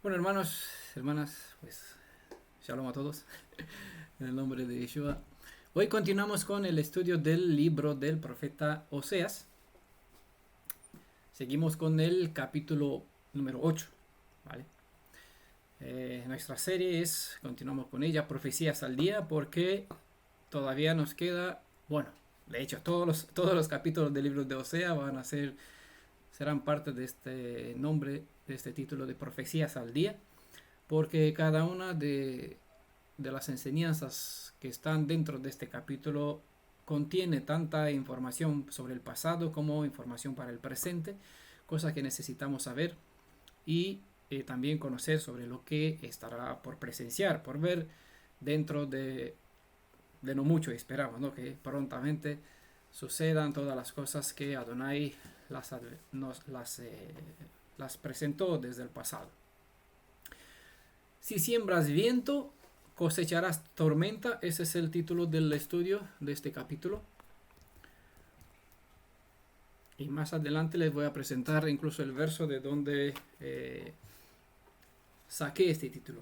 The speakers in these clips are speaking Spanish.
Bueno, hermanos, hermanas, pues shalom a todos, en el nombre de Yeshua. Hoy continuamos con el estudio del libro del profeta Oseas. Seguimos con el capítulo número 8, ¿vale? Nuestra serie continuamos con ella, Profecías al Día, porque todavía nos queda, bueno, de hecho todos los capítulos del libro de Oseas serán parte de este nombre, de este título de Profecías al Día, porque cada una de las enseñanzas que están dentro de este capítulo contiene tanta información sobre el pasado como información para el presente, cosas que necesitamos saber y también conocer sobre lo que estará por presenciar, por ver dentro de no mucho. Esperamos, ¿no?, que prontamente sucedan todas las cosas que Adonai las presentó desde el pasado. Si siembras viento, cosecharás tormenta. Ese es el título del estudio de este capítulo. Y más adelante les voy a presentar incluso el verso de donde saqué este título.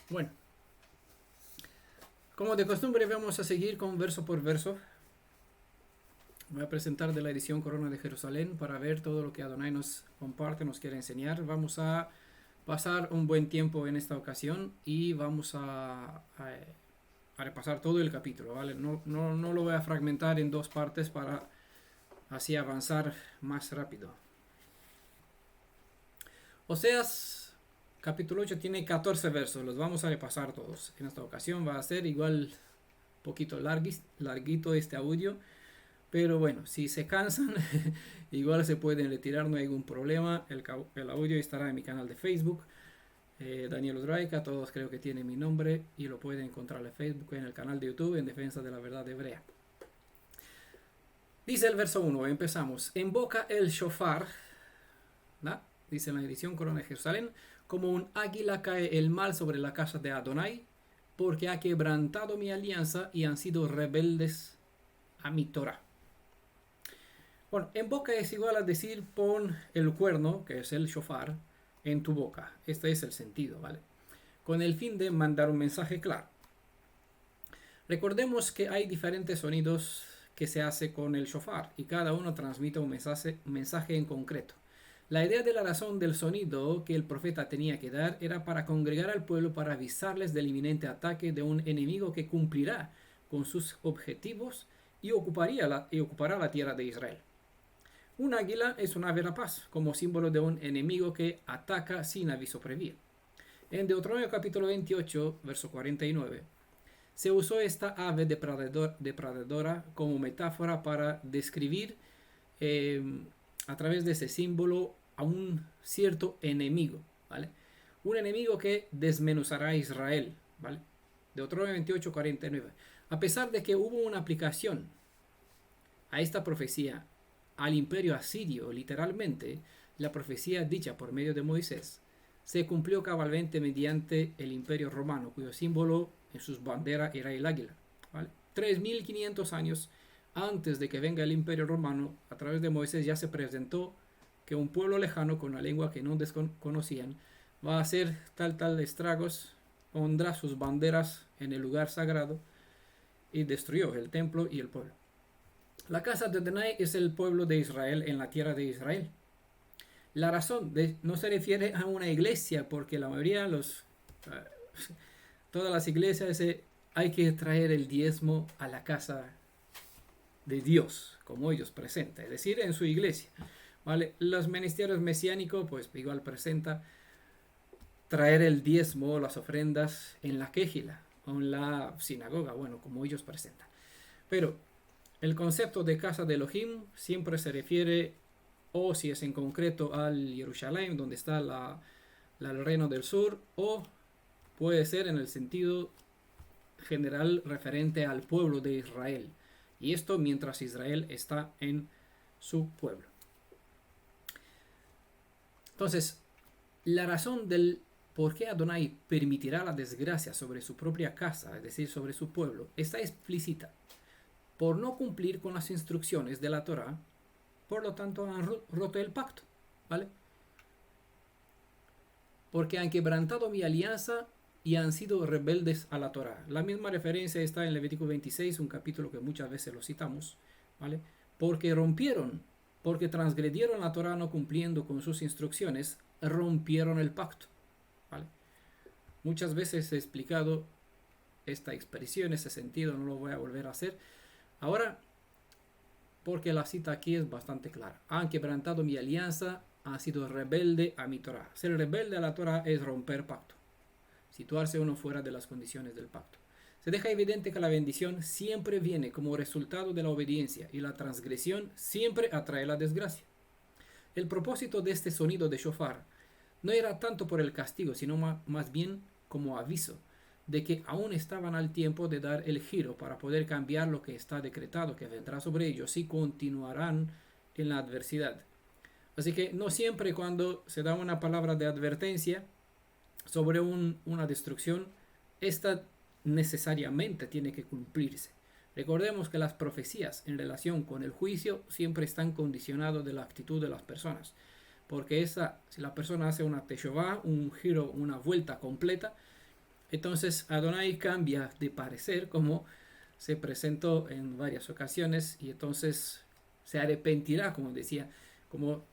Bueno, como de costumbre vamos a seguir con verso por verso. Voy a presentar de la edición Corona de Jerusalén para ver todo lo que Adonai nos comparte, nos quiere enseñar. Vamos a pasar un buen tiempo en esta ocasión y vamos a repasar todo el capítulo, ¿vale? No lo voy a fragmentar en dos partes para así avanzar más rápido. Oseas capítulo 8 tiene 14 versos, los vamos a repasar todos. En esta ocasión va a ser igual poquito larguito este audio, pero bueno, si se cansan igual se pueden retirar, no hay ningún problema. El audio estará en mi canal de Facebook, Daniel Udraica, todos creo que tienen mi nombre y lo pueden encontrar en Facebook, en el canal de YouTube en Defensa de la Verdad Hebrea. Dice el verso 1, empezamos. Invoca el shofar, ¿no?, dice en la edición Corona de Jerusalén, como un águila cae el mal sobre la casa de Adonai, porque ha quebrantado mi alianza y han sido rebeldes a mi Torah. Bueno, en boca es igual a decir pon el cuerno, que es el shofar, en tu boca. Este es el sentido, ¿vale? Con el fin de mandar un mensaje claro. Recordemos que hay diferentes sonidos que se hace con el shofar y cada uno transmite un mensaje en concreto. La idea de la razón del sonido que el profeta tenía que dar era para congregar al pueblo, para avisarles del inminente ataque de un enemigo que cumplirá con sus objetivos y ocupará la tierra de Israel. Un águila es un ave rapaz, como símbolo de un enemigo que ataca sin aviso previo. En Deuteronomio capítulo 28, verso 49, se usó esta ave depredadora como metáfora para describir a través de ese símbolo a un cierto enemigo, ¿vale? Un enemigo que desmenuzará a Israel, ¿vale? Deuteronomio 28, 49. A pesar de que hubo una aplicación a esta profecía al imperio asirio, literalmente, la profecía dicha por medio de Moisés se cumplió cabalmente mediante el imperio romano, cuyo símbolo en sus banderas era el águila, ¿vale? 3500 años antes de que venga el imperio romano, a través de Moisés ya se presentó que un pueblo lejano con una lengua que no desconocían va a hacer tal estragos, pondrá sus banderas en el lugar sagrado y destruyó el templo y el pueblo. La casa de Adonai es el pueblo de Israel en la tierra de Israel. La razón no se refiere a una iglesia, porque la mayoría todas las iglesias hay que traer el diezmo a la casa de Dios, como ellos presentan, es decir, en su iglesia, ¿vale? Los ministerios mesiánicos, pues igual presenta traer el diezmo, las ofrendas en la quejila o en la sinagoga, bueno, como ellos presentan. Pero el concepto de casa de Elohim siempre se refiere, o si es en concreto, al Jerusalén, donde está el reino del sur, o puede ser en el sentido general referente al pueblo de Israel. Y esto mientras Israel está en su pueblo. Entonces, la razón del por qué Adonai permitirá la desgracia sobre su propia casa, es decir, sobre su pueblo, está explícita. por no cumplir con las instrucciones de la Torá, por lo tanto han roto el pacto, ¿vale? Porque han quebrantado mi alianza y han sido rebeldes a la Torá. La misma referencia está en Levítico 26, un capítulo que muchas veces lo citamos, ¿vale? Porque rompieron, porque transgredieron la Torá no cumpliendo con sus instrucciones, rompieron el pacto, ¿vale? Muchas veces he explicado esta expresión, ese sentido, no lo voy a volver a hacer. Ahora, porque la cita aquí es bastante clara. Han quebrantado mi alianza, han sido rebelde a mi Torah. Ser rebelde a la Torah es romper pacto. Situarse uno fuera de las condiciones del pacto. Se deja evidente que la bendición siempre viene como resultado de la obediencia y la transgresión siempre atrae la desgracia. El propósito de este sonido de shofar no era tanto por el castigo, sino más bien como aviso de que aún estaban al tiempo de dar el giro para poder cambiar lo que está decretado que vendrá sobre ellos y continuarán en la adversidad. Así que no siempre cuando se da una palabra de advertencia sobre una destrucción, esta necesariamente tiene que cumplirse. Recordemos que las profecías en relación con el juicio siempre están condicionadas de la actitud de las personas. Porque si la persona hace una teshuvá, un giro, una vuelta completa, entonces Adonai cambia de parecer, como se presentó en varias ocasiones, y entonces se arrepentirá, como decía, como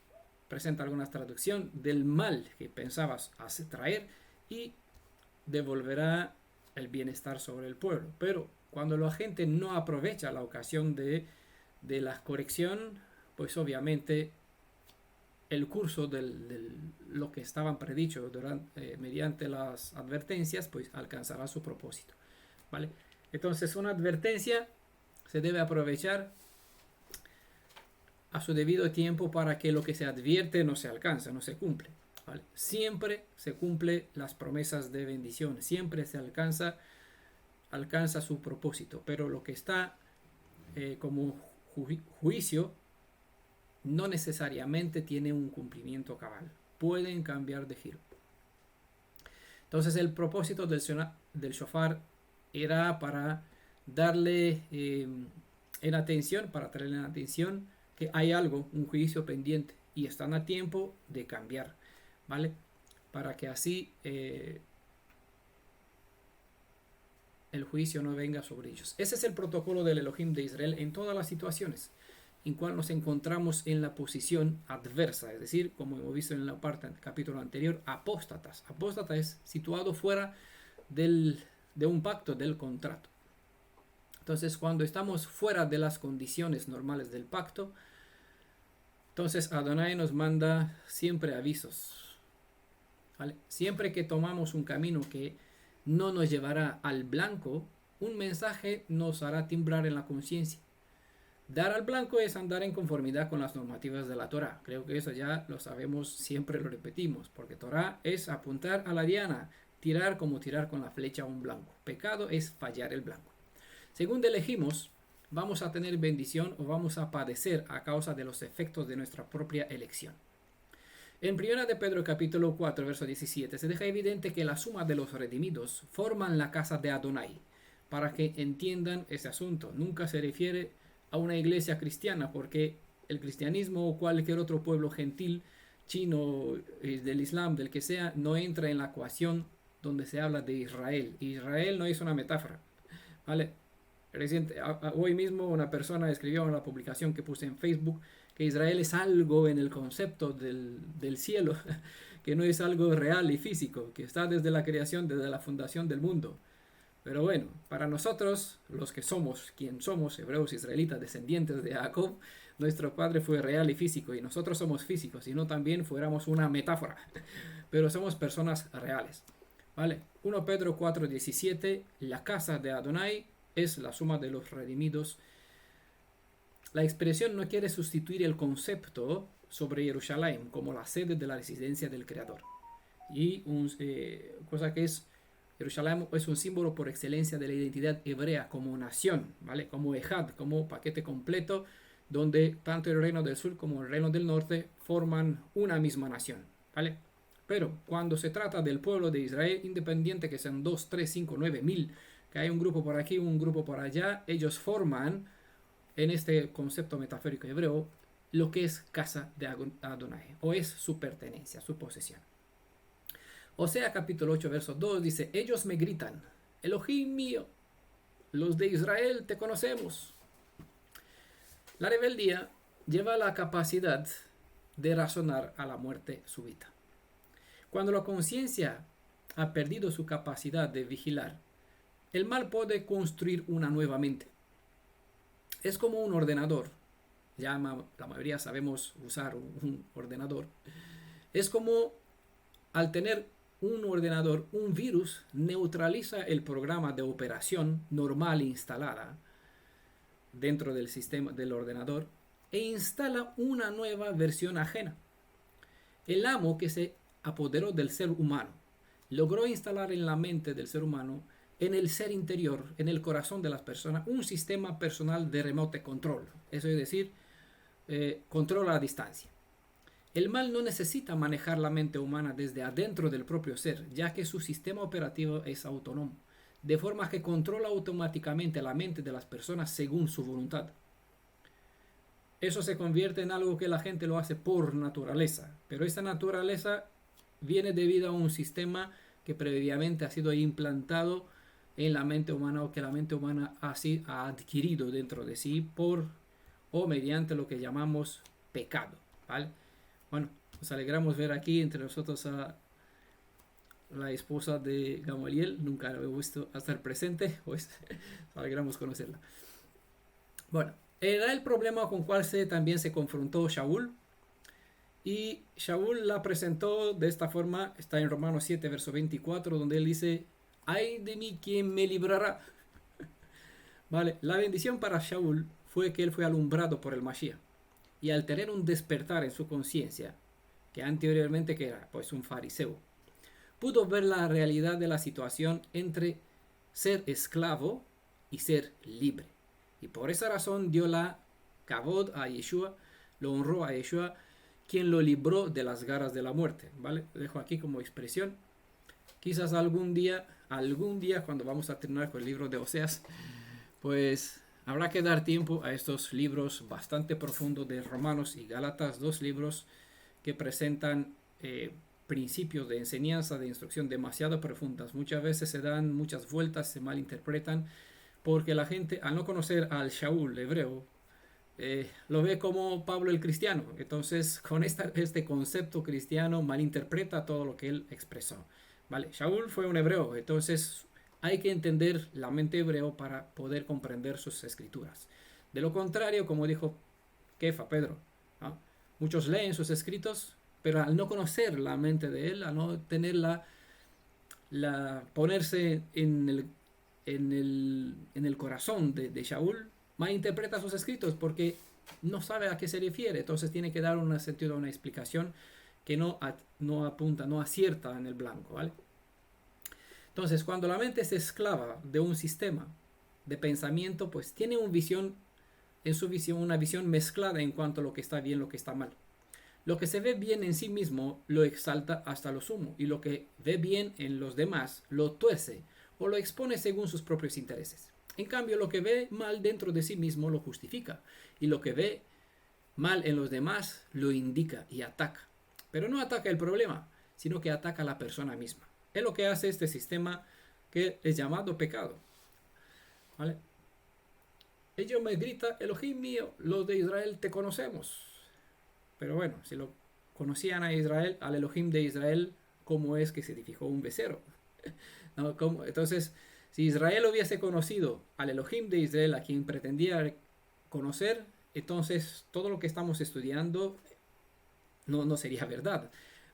presenta alguna traducción, del mal que pensabas traer y devolverá el bienestar sobre el pueblo. Pero cuando la gente no aprovecha la ocasión de la corrección, pues obviamente el curso de lo que estaban predicho mediante las advertencias, pues alcanzará su propósito, ¿vale? Entonces una advertencia se debe aprovechar a su debido tiempo para que lo que se advierte no se alcanza, no se cumple, ¿vale? Siempre se cumple las promesas de bendición, siempre se alcanza su propósito, pero lo que está como juicio no necesariamente tiene un cumplimiento cabal. Pueden cambiar de giro. Entonces el propósito del shofar era para darle en atención, para traerle en atención que hay algo, un juicio pendiente y están a tiempo de cambiar, ¿vale? Para que así el juicio no venga sobre ellos. Ese es el protocolo del Elohim de Israel en todas las situaciones en cual nos encontramos en la posición adversa, es decir, como hemos visto en la parte del capítulo anterior, apóstatas. Apóstata es situado fuera de un pacto, del contrato. Entonces, cuando estamos fuera de las condiciones normales del pacto, entonces Adonai nos manda siempre avisos, ¿vale? Siempre que tomamos un camino que no nos llevará al blanco, un mensaje nos hará timbrar en la conciencia. Dar al blanco es andar en conformidad con las normativas de la Torá. Creo que eso ya lo sabemos, siempre lo repetimos, porque Torá es apuntar a la diana, tirar como tirar con la flecha a un blanco. Pecado es fallar el blanco. Según elegimos, vamos a tener bendición o vamos a padecer a causa de los efectos de nuestra propia elección. En 1 de Pedro capítulo 4, verso 17, se deja evidente que la suma de los redimidos forman la casa de Adonai. Para que entiendan ese asunto, nunca se refiere a una iglesia cristiana, porque el cristianismo o cualquier otro pueblo gentil, chino, del Islam, del que sea, no entra en la ecuación donde se habla de Israel. Israel no es una metáfora, ¿vale? Hoy mismo una persona escribió en la publicación que puse en Facebook que Israel es algo en el concepto del cielo, que no es algo real y físico, que está desde la creación, desde la fundación del mundo. Pero bueno, para nosotros, los que somos, quien somos, hebreos israelitas, descendientes de Jacob, nuestro padre fue real y físico, y nosotros somos físicos, y no también fuéramos una metáfora, pero somos personas reales, ¿vale? 1 Pedro 4:17, la casa de Adonai es la suma de los redimidos. La expresión no quiere sustituir el concepto sobre Jerusalén como la sede de la residencia del Creador, y cosa que es Jerusalén es un símbolo por excelencia de la identidad hebrea como nación, ¿vale? Como Ejad, como paquete completo, donde tanto el reino del sur como el reino del norte forman una misma nación, ¿vale? Pero cuando se trata del pueblo de Israel, independiente que sean 2, 3, 5, 9 mil, que hay un grupo por aquí, un grupo por allá, ellos forman en este concepto metafórico hebreo, lo que es casa de Adonai, o es su pertenencia, su posesión. Osea capítulo 8, verso 2 dice, ellos me gritan, Elohim mío, los de Israel te conocemos. La rebeldía lleva a la capacidad de razonar a la muerte súbita. Cuando la conciencia ha perdido su capacidad de vigilar, el mal puede construir una nueva mente. Es como un ordenador. Ya la mayoría sabemos usar un ordenador. Es como al tener un ordenador, un virus neutraliza el programa de operación normal instalada dentro del sistema del ordenador e instala una nueva versión ajena. El amo que se apoderó del ser humano logró instalar en la mente del ser humano, en el ser interior, en el corazón de las personas, un sistema personal de remote control. Eso es decir, control a distancia. El mal no necesita manejar la mente humana desde adentro del propio ser, ya que su sistema operativo es autónomo, de forma que controla automáticamente la mente de las personas según su voluntad. Eso se convierte en algo que la gente lo hace por naturaleza, pero esa naturaleza viene debido a un sistema que previamente ha sido implantado en la mente humana o que la mente humana así ha adquirido dentro de sí por o mediante lo que llamamos pecado, ¿vale? Bueno, nos alegramos ver aquí entre nosotros a la esposa de Gamaliel, nunca la he visto estar presente, pues nos alegramos conocerla. Bueno, era el problema con cual también se confrontó Shaul, y Shaul la presentó de esta forma, está en Romanos 7, verso 24, donde él dice, ay de mí, ¿quién me librará? Vale, la bendición para Shaul fue que él fue alumbrado por el Mashiach, y al tener un despertar en su conciencia, que anteriormente que era pues un fariseo, pudo ver la realidad de la situación entre ser esclavo y ser libre. Y por esa razón dio la kavod a Yeshua, lo honró a Yeshua, quien lo libró de las garras de la muerte. ¿Vale? Lo dejo aquí como expresión. Quizás algún día cuando vamos a terminar con el libro de Oseas, pues habrá que dar tiempo a estos libros bastante profundos de Romanos y Gálatas, dos libros que presentan principios de enseñanza, de instrucción demasiado profundas. Muchas veces se dan muchas vueltas, se malinterpretan, porque la gente, al no conocer al Shaul hebreo, lo ve como Pablo el cristiano. Entonces, con este concepto cristiano, malinterpreta todo lo que él expresó. ¿Vale? Shaul fue un hebreo, entonces hay que entender la mente hebreo para poder comprender sus escrituras. De lo contrario, como dijo Kefa, Pedro, ¿no? Muchos leen sus escritos, pero al no conocer la mente de él, al no tener ponerse en el corazón de Shaul, malinterpreta sus escritos porque no sabe a qué se refiere. Entonces tiene que dar un sentido, una explicación que no apunta, no acierta en el blanco, ¿vale? Entonces, cuando la mente es esclava de un sistema de pensamiento, pues tiene una visión mezclada en cuanto a lo que está bien, lo que está mal. Lo que se ve bien en sí mismo lo exalta hasta lo sumo, y lo que ve bien en los demás lo tuerce o lo expone según sus propios intereses. En cambio, lo que ve mal dentro de sí mismo lo justifica, y lo que ve mal en los demás lo indica y ataca. Pero no ataca el problema, sino que ataca a la persona misma. Es lo que hace este sistema que es llamado pecado. ¿Vale? Ellos me grita, Elohim mío, los de Israel te conocemos. Pero bueno, si lo conocían a Israel, al Elohim de Israel, ¿cómo es que se edificó un becerro? ¿No? Entonces, si Israel hubiese conocido al Elohim de Israel, a quien pretendía conocer, entonces todo lo que estamos estudiando no sería verdad.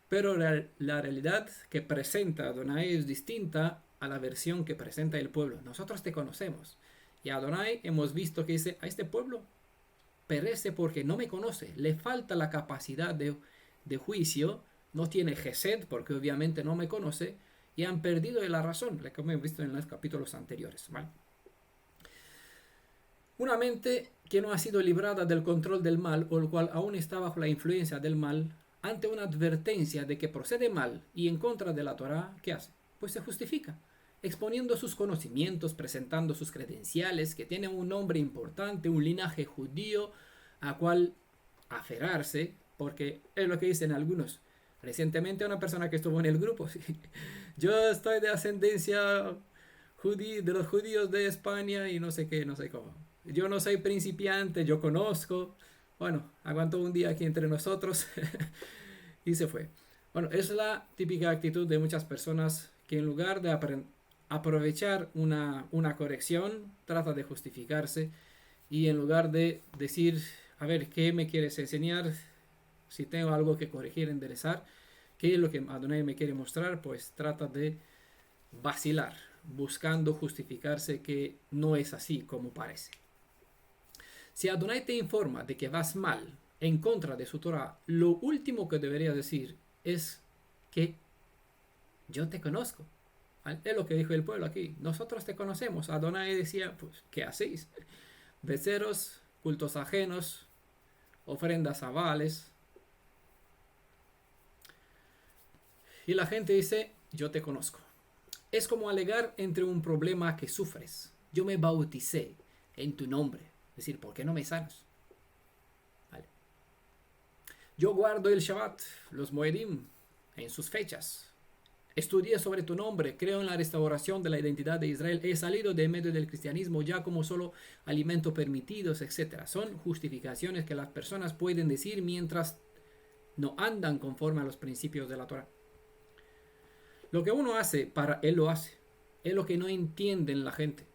Pero la realidad que presenta Adonai es distinta a la versión que presenta el pueblo. Nosotros te conocemos. Y Adonai hemos visto que dice, a este pueblo perece porque no me conoce. Le falta la capacidad de juicio. No tiene gesed porque obviamente no me conoce. Y han perdido la razón, como hemos visto en los capítulos anteriores. ¿Vale? Una mente que no ha sido librada del control del mal, o el cual aún está bajo la influencia del mal, ante una advertencia de que procede mal y en contra de la Torá, ¿qué hace? Pues se justifica exponiendo sus conocimientos, presentando sus credenciales, que tienen un nombre importante, un linaje judío, a cual aferrarse, porque es lo que dicen algunos. Recientemente una persona que estuvo en el grupo, sí, yo estoy de ascendencia de los judíos de España y no sé qué, no sé cómo. Yo no soy principiante, yo conozco. Bueno, aguantó un día aquí entre nosotros y se fue. Bueno, es la típica actitud de muchas personas que en lugar de aprovechar una corrección, trata de justificarse y en lugar de decir, a ver, ¿qué me quieres enseñar? Si tengo algo que corregir, enderezar, ¿qué es lo que Adonai me quiere mostrar? Pues trata de vacilar, buscando justificarse que no es así como parece. Si Adonai te informa de que vas mal en contra de su Torah, lo último que debería decir es que yo te conozco. Es lo que dijo el pueblo aquí. Nosotros te conocemos. Adonai decía, pues, ¿qué hacéis? Beceros, cultos ajenos, ofrendas a Baales. Y la gente dice, yo te conozco. Es como alegar entre un problema que sufres. Yo me bauticé en tu nombre. Es decir, ¿por qué no me sanas? ¿Vale? Yo guardo el Shabbat, los Moedim, en sus fechas. Estudié sobre tu nombre, creo en la restauración de la identidad de Israel, he salido de medio del cristianismo ya como solo alimento permitidos, etc. Son justificaciones que las personas pueden decir mientras no andan conforme a los principios de la Torah. Lo que uno hace, para él lo hace. Es lo que no entienden la gente.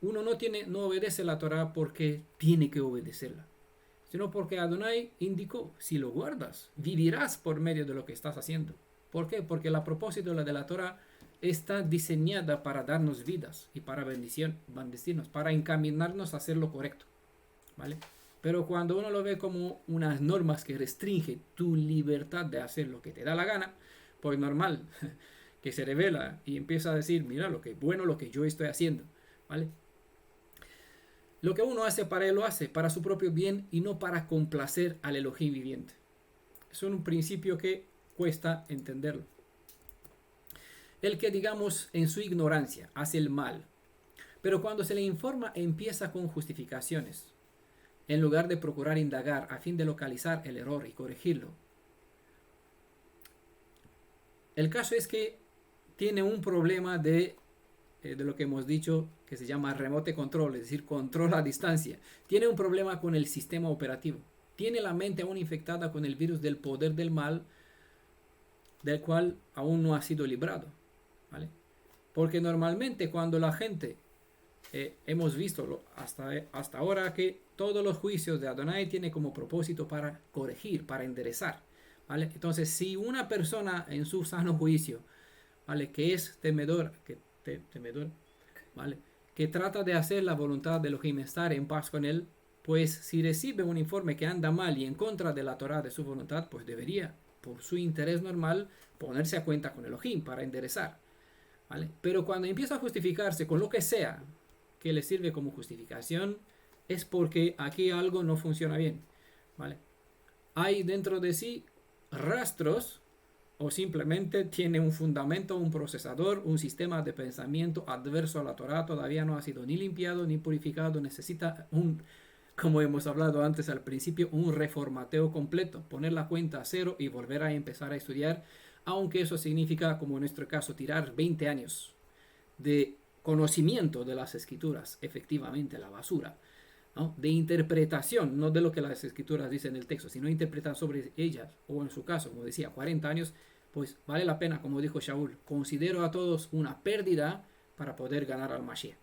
Uno no obedece la Torah porque tiene que obedecerla, sino porque Adonai indicó, si lo guardas, vivirás por medio de lo que estás haciendo. ¿Por qué? Porque el propósito de la Torah está diseñada para darnos vidas y para bendecirnos, para encaminarnos a hacer lo correcto. ¿Vale? Pero cuando uno lo ve como unas normas que restringen tu libertad de hacer lo que te da la gana, pues normal que se revela y empieza a decir, mira lo que bueno lo que yo estoy haciendo. ¿Vale? Lo que uno hace para él lo hace para su propio bien y no para complacer al Elohim viviente. Es un principio que cuesta entenderlo. El que, digamos, en su ignorancia hace el mal, pero cuando se le informa empieza con justificaciones, en lugar de procurar indagar a fin de localizar el error y corregirlo. El caso es que tiene un problema de lo que hemos dicho que se llama remote control, es decir, control a distancia. Tiene un problema con el sistema operativo. Tiene la mente aún infectada con el virus del poder del mal, del cual aún no ha sido librado. ¿Vale? Porque normalmente cuando la gente, hemos visto hasta ahora que todos los juicios de Adonai tienen como propósito para corregir, para enderezar. ¿Vale? Entonces, si una persona en su sano juicio, ¿vale?, que es temedor, ¿vale?, que trata de hacer la voluntad de Elohim, estar en paz con él, pues si recibe un informe que anda mal y en contra de la Torah, de su voluntad, pues debería, por su interés normal, ponerse a cuenta con Elohim para enderezar. ¿Vale? Pero cuando empieza a justificarse con lo que sea que le sirve como justificación, es porque aquí algo no funciona bien. ¿Vale? Hay dentro de sí rastros o simplemente tiene un fundamento, un procesador, un sistema de pensamiento adverso a la Torah, todavía no ha sido ni limpiado ni purificado, necesita como hemos hablado antes al principio, un reformateo completo, poner la cuenta a cero y volver a empezar a estudiar, aunque eso significa, como en nuestro caso, tirar 20 años de conocimiento de las escrituras, efectivamente la basura, ¿no?, de interpretación, no de lo que las escrituras dicen en el texto, sino interpretar sobre ellas, o en su caso, como decía, 40 años, pues vale la pena, como dijo Shaul, considero a todos una pérdida para poder ganar al Mashiach.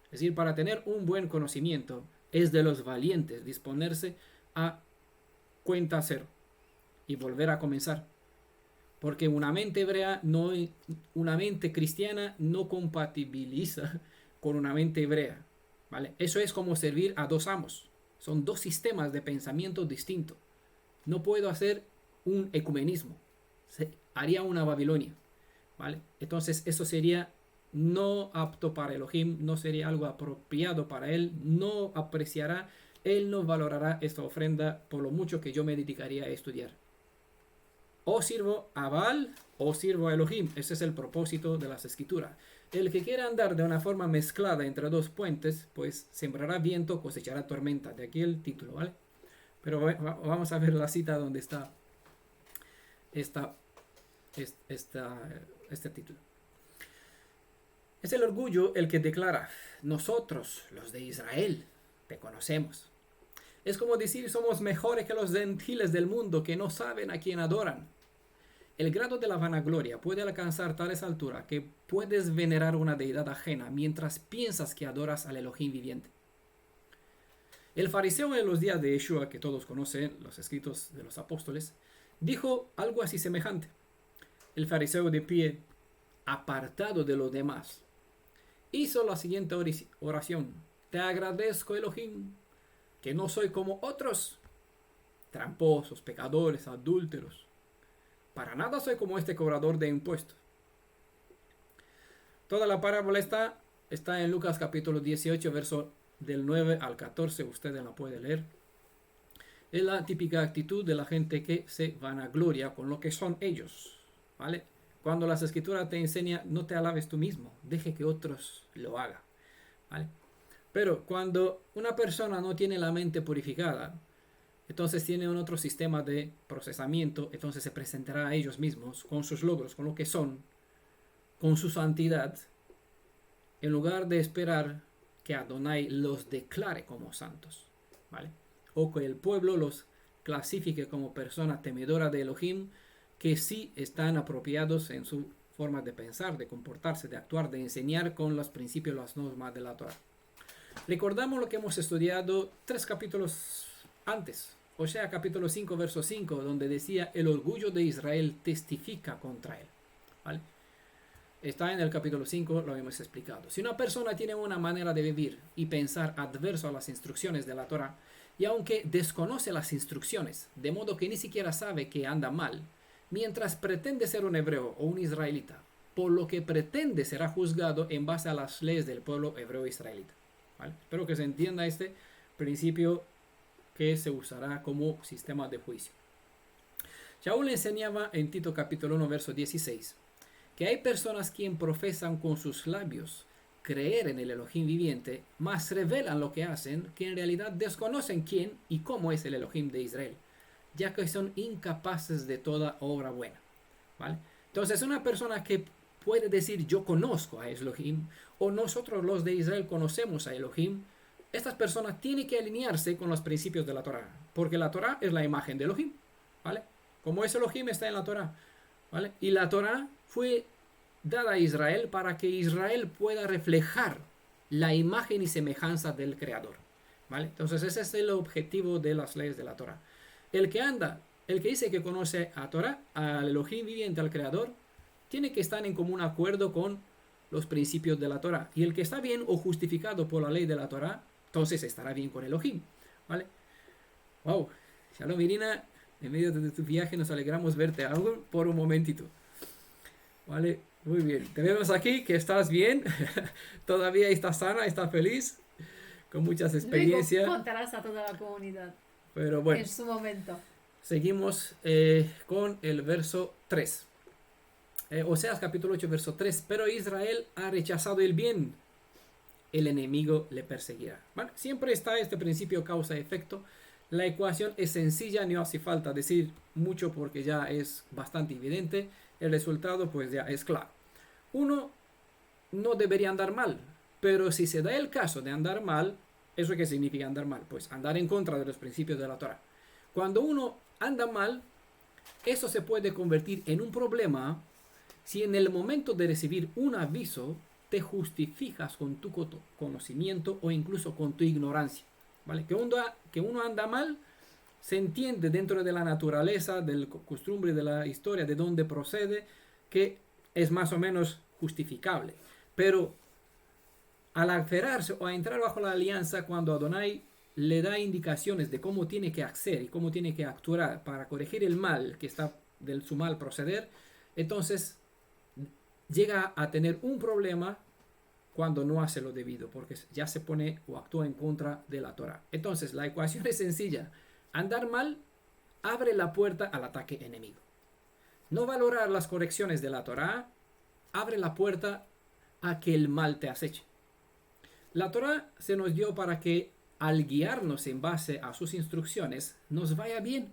Es decir, para tener un buen conocimiento, es de los valientes disponerse a cuenta cero y volver a comenzar. Porque una mente cristiana no compatibiliza con una mente hebrea. ¿Vale? Eso es como servir a dos amos. Son dos sistemas de pensamiento distintos. No puedo hacer un ecumenismo. Haría una Babilonia. ¿Vale? Entonces eso sería no apto para Elohim, no sería algo apropiado para él, no apreciará, él no valorará esta ofrenda por lo mucho que yo me dedicaría a estudiar. O sirvo a Baal o sirvo a Elohim. Ese es el propósito de las escrituras. El que quiera andar de una forma mezclada entre dos puentes, pues sembrará viento, cosechará tormenta. De aquí el título, ¿vale? Pero vamos a ver la cita donde está esta, este título. Es el orgullo el que declara: nosotros, los de Israel, te conocemos. Es como decir: somos mejores que los gentiles del mundo que no saben a quién adoran. El grado de la vanagloria puede alcanzar tales alturas que puedes venerar una deidad ajena mientras piensas que adoras al Elohim viviente. El fariseo en los días de Yeshua, que todos conocen los escritos de los apóstoles, dijo algo así semejante. El fariseo de pie, apartado de los demás, hizo la siguiente oración: te agradezco, Elohim, que no soy como otros, tramposos, pecadores, adúlteros. Para nada soy como este cobrador de impuestos. Toda la parábola está en Lucas capítulo 18, verso del 9 al 14. Ustedes la pueden leer. Es la típica actitud de la gente que se vanagloria con lo que son ellos, ¿vale? Cuando las escrituras te enseñan: no te alabes tú mismo, deje que otros lo hagan, ¿vale? Pero cuando una persona no tiene la mente purificada, entonces tiene un otro sistema de procesamiento, entonces se presentará a ellos mismos con sus logros, con lo que son, con su santidad, en lugar de esperar que Adonai los declare como santos, ¿vale? O que el pueblo los clasifique como personas temedoras de Elohim, que sí están apropiados en su forma de pensar, de comportarse, de actuar, de enseñar con los principios, las normas de la Torah. Recordamos lo que hemos estudiado 3 capítulos antes, o sea, capítulo 5, verso 5, donde decía: el orgullo de Israel testifica contra él, ¿vale? Está en el capítulo 5, lo hemos explicado. Si una persona tiene una manera de vivir y pensar adverso a las instrucciones de la Torah, y aunque desconoce las instrucciones, de modo que ni siquiera sabe que anda mal, mientras pretende ser un hebreo o un israelita, por lo que pretende será juzgado en base a las leyes del pueblo hebreo israelita, ¿vale? Espero que se entienda este principio que se usará como sistema de juicio. Shaul enseñaba en Tito capítulo 1, verso 16, que hay personas quien profesan con sus labios creer en el Elohim viviente, mas revelan lo que hacen, que en realidad desconocen quién y cómo es el Elohim de Israel, ya que son incapaces de toda obra buena, ¿vale? Entonces, una persona que puede decir: yo conozco a Elohim, o nosotros los de Israel conocemos a Elohim, estas personas tienen que alinearse con los principios de la Torah, porque la Torah es la imagen de Elohim, ¿vale? Como es Elohim está en la Torah, ¿vale? Y la Torah fue dada a Israel para que Israel pueda reflejar la imagen y semejanza del Creador, ¿vale? Entonces ese es el objetivo de las leyes de la Torah. El que dice que conoce a Torah, al Elohim viviente, al Creador, tiene que estar en común acuerdo con los principios de la Torah. Y el que está bien o justificado por la ley de la Torah, entonces estará bien con Elohim, ¿vale? Wow, Shalom Irina, en medio de tu viaje nos alegramos verte aún por un momentito, ¿vale? Muy bien, te vemos aquí, que estás bien, todavía estás sana, estás feliz, con muchas experiencias. Luego contarás a toda la comunidad. Pero bueno, en su momento. Seguimos con el verso 3. Oseas capítulo 8, verso 3. Pero Israel ha rechazado el bien, el enemigo le perseguirá. Bueno, siempre está este principio causa-efecto. La ecuación es sencilla, no hace falta decir mucho porque ya es bastante evidente. El resultado pues ya es claro. Uno no debería andar mal, pero si se da el caso de andar mal, ¿eso qué significa andar mal? Pues andar en contra de los principios de la Torah. Cuando uno anda mal, eso se puede convertir en un problema si en el momento de recibir un aviso te justificas con tu conocimiento o incluso con tu ignorancia, ¿vale? Que uno anda mal se entiende dentro de la naturaleza, de la costumbre, de la historia, de dónde procede, que es más o menos justificable. Pero al aferrarse o a entrar bajo la alianza, cuando Adonai le da indicaciones de cómo tiene que hacer y cómo tiene que actuar para corregir el mal que está de su mal proceder, entonces llega a tener un problema cuando no hace lo debido, porque ya se pone o actúa en contra de la Torah. Entonces la ecuación es sencilla: andar mal abre la puerta al ataque enemigo. No valorar las correcciones de la Torah abre la puerta a que el mal te aceche. La Torá se nos dio para que al guiarnos en base a sus instrucciones nos vaya bien.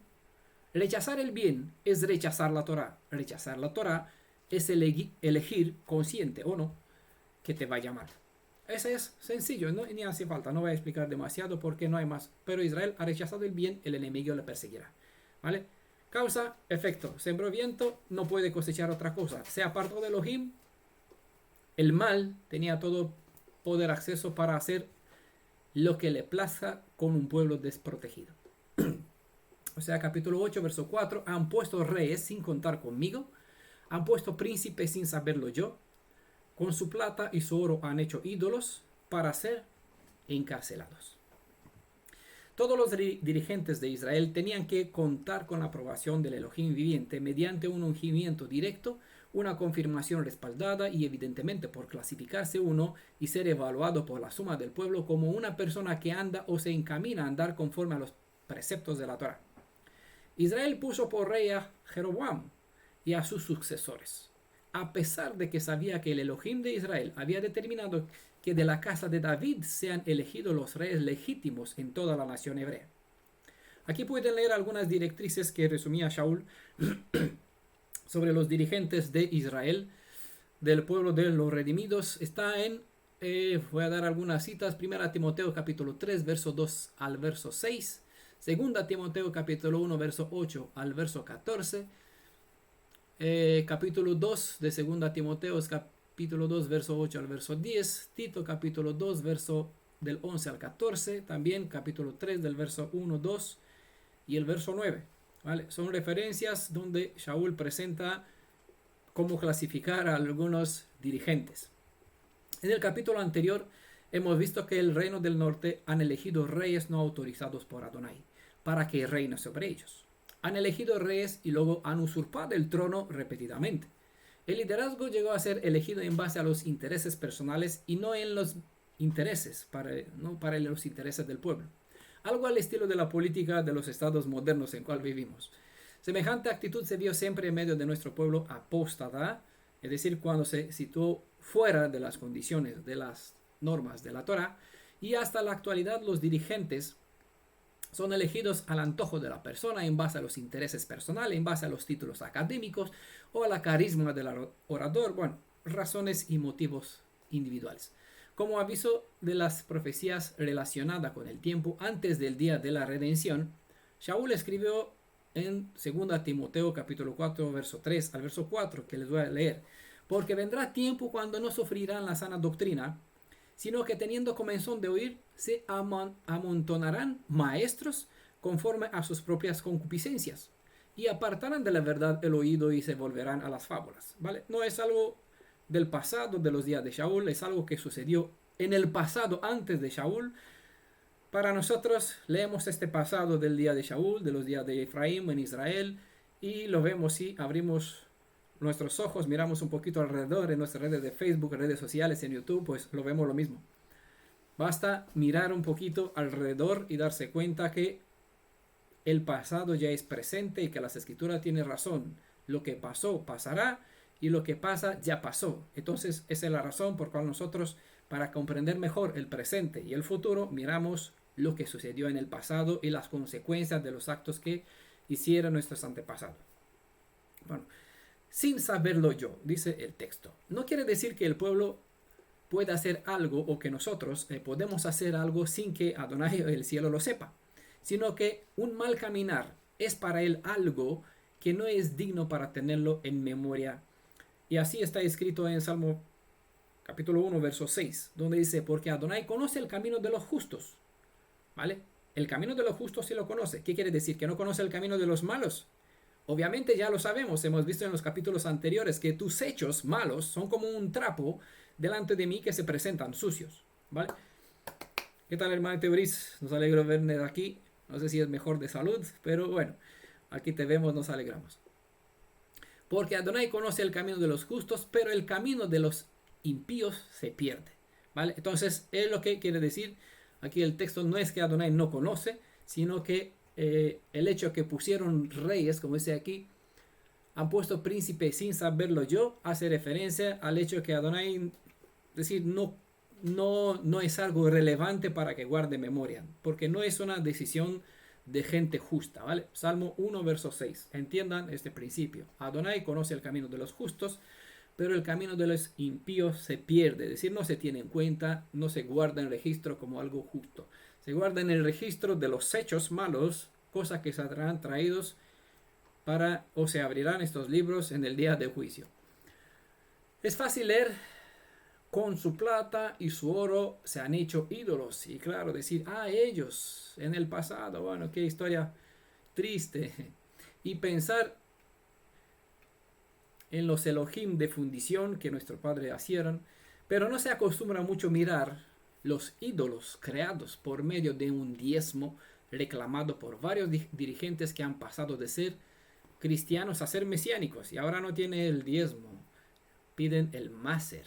Rechazar el bien es rechazar la Torá. Rechazar la Torá es elegir, consciente o no, que te vaya mal. Ese es sencillo, ¿no? Ni hace falta, no voy a explicar demasiado porque no hay más. Pero Israel ha rechazado el bien, el enemigo le perseguirá. ¿Vale? Causa, efecto. Sembró viento, no puede cosechar otra cosa. Se apartó de Elohim, el mal tenía todo poder acceso para hacer lo que le plazca con un pueblo desprotegido. O sea, capítulo 8, verso 4. Han puesto reyes sin contar conmigo. Han puesto príncipes sin saberlo yo. Con su plata y su oro han hecho ídolos para ser encarcelados. Todos los dirigentes de Israel tenían que contar con la aprobación del Elohim viviente mediante un ungimiento directo, una confirmación respaldada y evidentemente por clasificarse uno y ser evaluado por la suma del pueblo como una persona que anda o se encamina a andar conforme a los preceptos de la Torah. Israel puso por rey a Jeroboam y a sus sucesores, a pesar de que sabía que el Elohim de Israel había determinado que de la casa de David sean elegidos los reyes legítimos en toda la nación hebrea. Aquí pueden leer algunas directrices que resumía Shaul sobre los dirigentes de Israel, del pueblo de los redimidos. Está en, voy a dar algunas citas, 1 Timoteo capítulo 3, verso 2 al verso 6, 2 Timoteo capítulo 1, verso 8 al verso 14, capítulo 2 de 2 Timoteo, capítulo 2, verso 8 al verso 10, Tito capítulo 2, verso del 11 al 14, también capítulo 3 del verso 1, 2 y el verso 9. ¿Vale? Son referencias donde Shaul presenta cómo clasificar a algunos dirigentes. En el capítulo anterior hemos visto que el reino del norte han elegido reyes no autorizados por Adonai para que reine sobre ellos. Han elegido reyes y luego han usurpado el trono repetidamente. El liderazgo llegó a ser elegido en base a los intereses personales y no en los intereses, no para los intereses del pueblo. Algo al estilo de la política de los estados modernos en cual vivimos. Semejante actitud se vio siempre en medio de nuestro pueblo apóstata, es decir, cuando se situó fuera de las condiciones, de las normas de la Torah, y hasta la actualidad los dirigentes son elegidos al antojo de la persona en base a los intereses personales, en base a los títulos académicos o a la carisma del orador, bueno, razones y motivos individuales. Como aviso de las profecías relacionadas con el tiempo antes del día de la redención, Shaul escribió en 2 Timoteo capítulo 4, verso 3 al verso 4, que les voy a leer. Porque vendrá tiempo cuando no sufrirán la sana doctrina, sino que teniendo comezón de oír, se amontonarán maestros conforme a sus propias concupiscencias, y apartarán de la verdad el oído y se volverán a las fábulas. ¿Vale? No es algo del pasado, de los días de Shaul, es algo que sucedió en el pasado antes de Shaul. Para nosotros leemos este pasado del día de Shaul, de los días de Efraín en Israel, y lo vemos y abrimos nuestros ojos, miramos un poquito alrededor en nuestras redes de Facebook, redes sociales, en YouTube, pues lo vemos lo mismo. Basta mirar un poquito alrededor y darse cuenta que el pasado ya es presente y que las escrituras tienen razón. Lo que pasó pasará y lo que pasa ya pasó. Entonces esa es la razón por la cual nosotros, para comprender mejor el presente y el futuro, miramos lo que sucedió en el pasado y las consecuencias de los actos que hicieron nuestros antepasados. Bueno, sin saberlo yo, dice el texto. No quiere decir que el pueblo pueda hacer algo o que nosotros podemos hacer algo sin que Adonai el cielo lo sepa, sino que un mal caminar es para él algo que no es digno para tenerlo en memoria. Y así está escrito en Salmo capítulo 1, verso 6, donde dice, porque Adonai conoce el camino de los justos. ¿Vale? El camino de los justos sí lo conoce. ¿Qué quiere decir? ¿Que no conoce el camino de los malos? Obviamente ya lo sabemos, hemos visto en los capítulos anteriores que tus hechos malos son como un trapo delante de mí que se presentan sucios, ¿vale? ¿Qué tal, hermano Teoris? Nos alegro verme aquí. No sé si es mejor de salud, pero bueno, aquí te vemos, nos alegramos. Porque Adonai conoce el camino de los justos, pero el camino de los impíos se pierde, ¿vale? Entonces, es lo que quiere decir aquí el texto. No es que Adonai no conoce, sino que el hecho que pusieron reyes, como dice aquí, han puesto príncipe sin saberlo yo, hace referencia al hecho que Adonai decir, no es algo relevante para que guarde memoria, porque no es una decisión de gente justa, ¿vale? Salmo 1, verso 6. Entiendan este principio. Adonai conoce el camino de los justos, pero el camino de los impíos se pierde, es decir, no se tiene en cuenta, no se guarda en registro como algo justo. Se guarda en el registro de los hechos malos, cosas que saldrán traídos para, o se abrirán estos libros en el día de juicio. Es fácil leer: con su plata y su oro se han hecho ídolos. Y claro, decir, ellos en el pasado, bueno, qué historia triste. Y pensar en los Elohim de fundición que nuestro padre hicieron, pero no se acostumbra mucho mirar los ídolos creados por medio de un diezmo reclamado por varios dirigentes que han pasado de ser cristianos a ser mesiánicos y ahora no tienen el diezmo, piden el máser.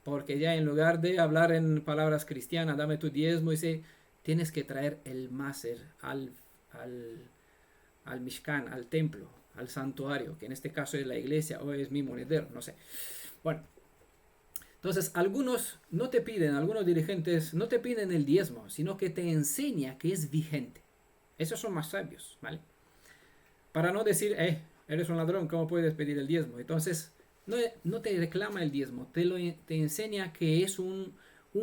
Porque ya en lugar de hablar en palabras cristianas, dame tu diezmo, dice, tienes que traer el máser al Mishkan, al templo, al santuario, que en este caso es la iglesia o es mi monedero, no sé. Bueno, entonces algunos no te piden, algunos dirigentes no te piden el diezmo, sino que te enseña que es vigente. Esos son más sabios, ¿vale? Para no decir, eres un ladrón, ¿cómo puedes pedir el diezmo? Entonces, no te reclama el diezmo, te enseña que es un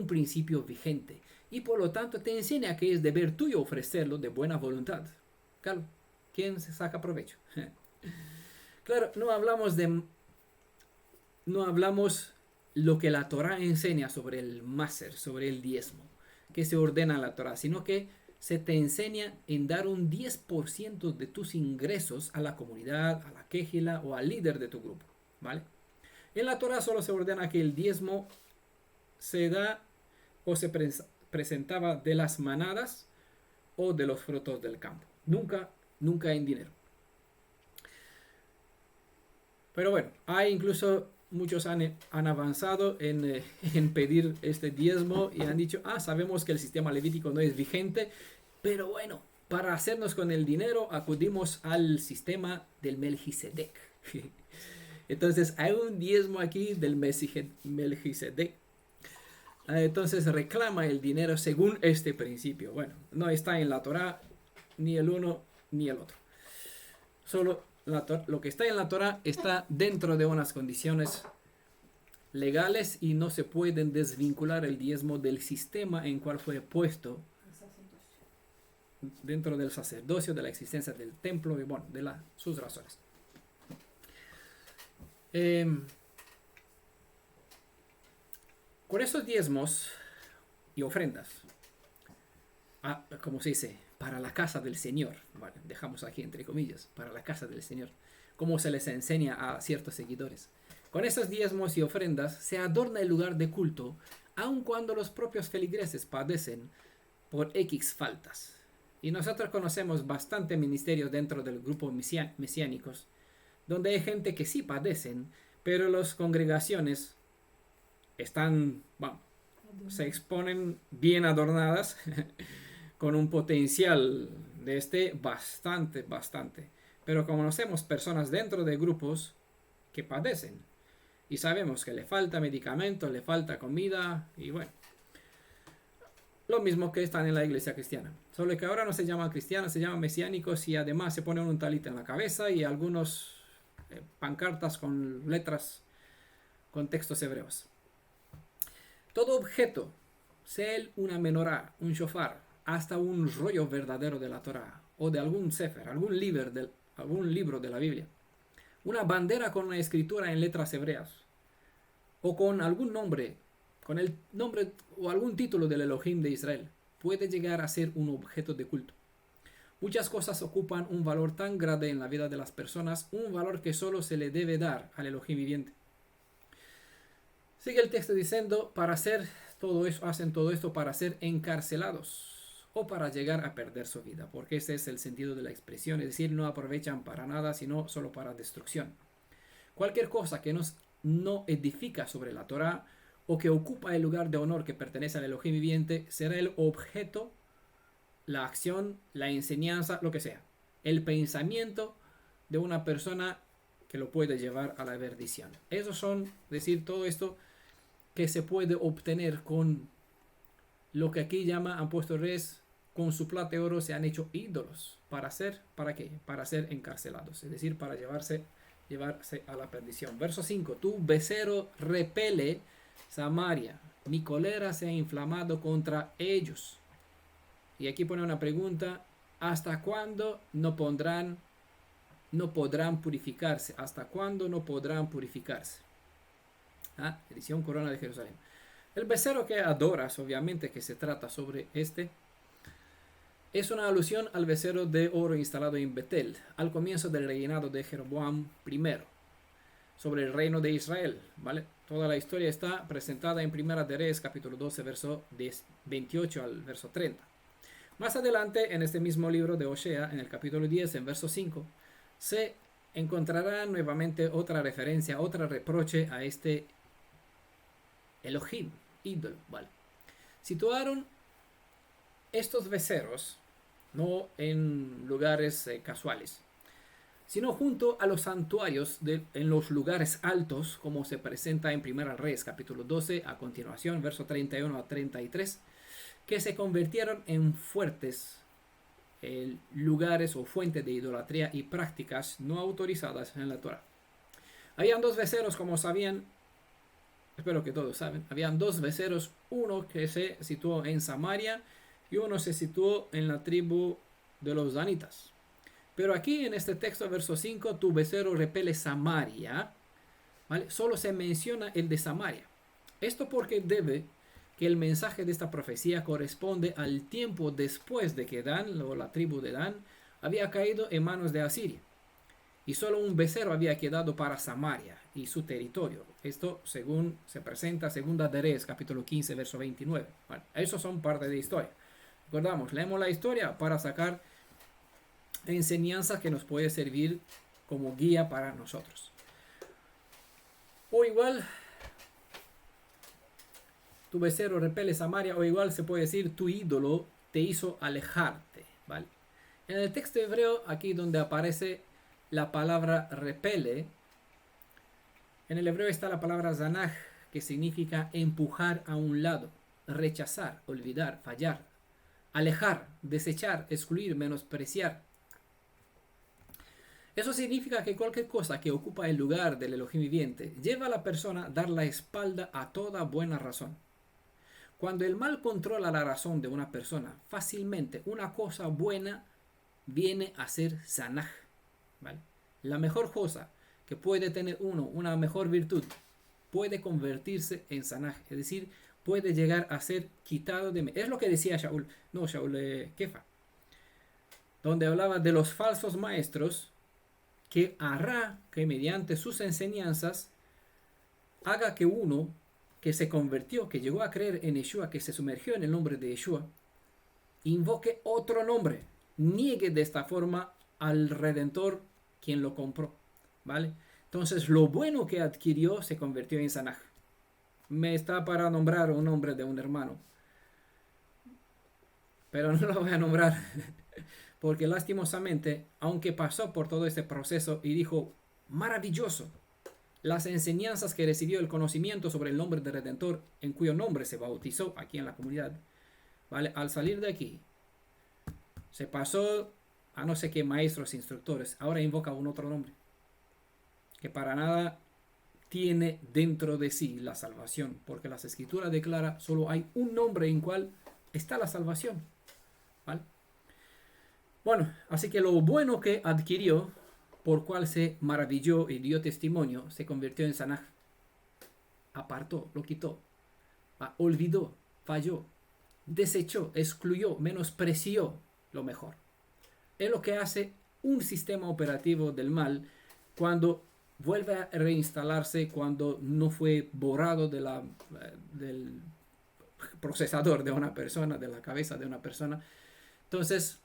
principio vigente. Y por lo tanto te enseña que es deber tuyo ofrecerlo de buena voluntad. Claro, ¿quién se saca provecho? Claro, no hablamos lo que la Torah enseña sobre el máser, sobre el diezmo, que se ordena en la Torah, sino que se te enseña en dar un 10% de tus ingresos a la comunidad, a la quejila o al líder de tu grupo, ¿vale? En la Torah solo se ordena que el diezmo se da o se presentaba de las manadas o de los frutos del campo, nunca en dinero. Pero bueno, hay incluso muchos han avanzado en pedir este diezmo y han dicho, sabemos que el sistema levítico no es vigente, pero bueno, para hacernos con el dinero acudimos al sistema del Melquisedec. Entonces hay un diezmo aquí del Melquisedec. Entonces reclama el dinero según este principio. Bueno, no está en la Torah ni el uno ni el otro. Solo lo que está en la Torah está dentro de unas condiciones legales y no se pueden desvincular el diezmo del sistema en cual fue puesto dentro del sacerdocio, de la existencia del templo y bueno, de sus razones. Con esos diezmos y ofrendas, como se dice, para la casa del Señor, bueno, dejamos aquí entre comillas, para la casa del Señor, como se les enseña a ciertos seguidores. Con esos diezmos y ofrendas se adorna el lugar de culto, aun cuando los propios feligreses padecen por X faltas. Y nosotros conocemos bastante ministerios dentro del grupo mesiánicos, donde hay gente que sí padecen, pero las congregaciones están, se exponen bien adornadas, con un potencial de bastante. Pero conocemos personas dentro de grupos que padecen y sabemos que le falta medicamento, le falta comida y bueno, lo mismo que están en la iglesia cristiana, solo que ahora no se llaman cristianos, se llaman mesiánicos y además se ponen un talit en la cabeza y algunos pancartas con letras con textos hebreos. Todo objeto, sea una menorá, un shofar, hasta un rollo verdadero de la Torah o de algún sefer, algún libro de la Biblia, una bandera con una escritura en letras hebreas o con algún nombre, con el nombre o algún título del Elohim de Israel, puede llegar a ser un objeto de culto. Muchas cosas ocupan un valor tan grande en la vida de las personas, un valor que solo se le debe dar al Elohim viviente. Sigue el texto diciendo, hacen todo esto para ser encarcelados o para llegar a perder su vida, porque ese es el sentido de la expresión, es decir, no aprovechan para nada, sino solo para destrucción. Cualquier cosa que no edifica sobre la Torah o que ocupa el lugar de honor que pertenece al Elohim viviente, será el objeto, la acción, la enseñanza, lo que sea, el pensamiento de una persona que lo puede llevar a la perdición. Esos son, decir, todo esto que se puede obtener con lo que aquí han puesto reyes, con su plata y oro se han hecho ídolos. ¿Para qué? Para ser encarcelados, es decir, para llevarse a la perdición. Verso 5, tu becerro repele Samaria, mi cólera se ha inflamado contra ellos. Y aquí pone una pregunta, ¿hasta cuándo no podrán purificarse? ¿Hasta cuándo no podrán purificarse? Edición Corona de Jerusalén. El becerro que adoras, obviamente que se trata sobre es una alusión al becerro de oro instalado en Betel, al comienzo del reinado de Jeroboam I, sobre el reino de Israel, ¿vale? Toda la historia está presentada en Primera de Reyes, capítulo 12, verso 28 al verso 30. Más adelante, en este mismo libro de Osea, en el capítulo 10, en verso 5, se encontrará nuevamente otra referencia, otra reproche a este Elohim, ídolo, ¿vale? Situaron estos becerros no en lugares casuales, sino junto a los santuarios en los lugares altos, como se presenta en Primera Reyes, capítulo 12, a continuación, verso 31 a 33, que se convirtieron en fuertes lugares o fuentes de idolatría y prácticas no autorizadas en la Torah. Habían dos becerros, como sabían, espero que todos saben, habían dos becerros, uno que se situó en Samaria y uno se situó en la tribu de los danitas. Pero aquí en este texto, verso 5, tu becerro repele Samaria, ¿vale? Solo se menciona el de Samaria. Esto porque debe que el mensaje de esta profecía corresponde al tiempo después de que Dan, o la tribu de Dan, había caído en manos de Asiria. Y solo un becerro había quedado para Samaria y su territorio. Esto según se presenta Segunda de Reyes, capítulo 15, verso 29. Bueno, eso son parte de historia. Recordamos, leemos la historia para sacar enseñanzas que nos puede servir como guía para nosotros. O igual, tu becerro repele Samaria, o igual se puede decir, tu ídolo te hizo alejarte, ¿vale? En el texto hebreo, aquí donde aparece la palabra repele, en el hebreo está la palabra zanaj, que significa empujar a un lado, rechazar, olvidar, fallar, alejar, desechar, excluir, menospreciar. Eso significa que cualquier cosa que ocupa el lugar del Elohim viviente lleva a la persona a dar la espalda a toda buena razón. Cuando el mal controla la razón de una persona, fácilmente una cosa buena viene a ser zanaj, ¿vale? La mejor cosa que puede tener uno, una mejor virtud, puede convertirse en zanaj, es decir, puede llegar a ser quitado de mí. Es lo que decía Shaul Kefa, donde hablaba de los falsos maestros que hará que mediante sus enseñanzas haga que uno que se convirtió, que llegó a creer en Yeshua, que se sumergió en el nombre de Yeshua, invoque otro nombre, niegue de esta forma al Redentor quien lo compró, ¿vale? Entonces lo bueno que adquirió se convirtió en zanaj. Me está para nombrar un nombre de un hermano, pero no lo voy a nombrar porque lastimosamente, aunque pasó por todo este proceso y dijo, maravilloso, las enseñanzas que recibió, el conocimiento sobre el nombre del Redentor, en cuyo nombre se bautizó aquí en la comunidad, ¿vale? Al salir de aquí, se pasó a no sé qué maestros, instructores, ahora invoca un otro nombre, que para nada tiene dentro de sí la salvación, porque las escrituras declara solo hay un nombre en cual está la salvación, ¿vale? Bueno, así que lo bueno que adquirió, por cual se maravilló y dio testimonio, se convirtió en zanaj. Apartó, lo quitó, olvidó, falló, desechó, excluyó, menospreció lo mejor. Es lo que hace un sistema operativo del mal cuando vuelve a reinstalarse, cuando no fue borrado del procesador de una persona, de la cabeza de una persona. Entonces,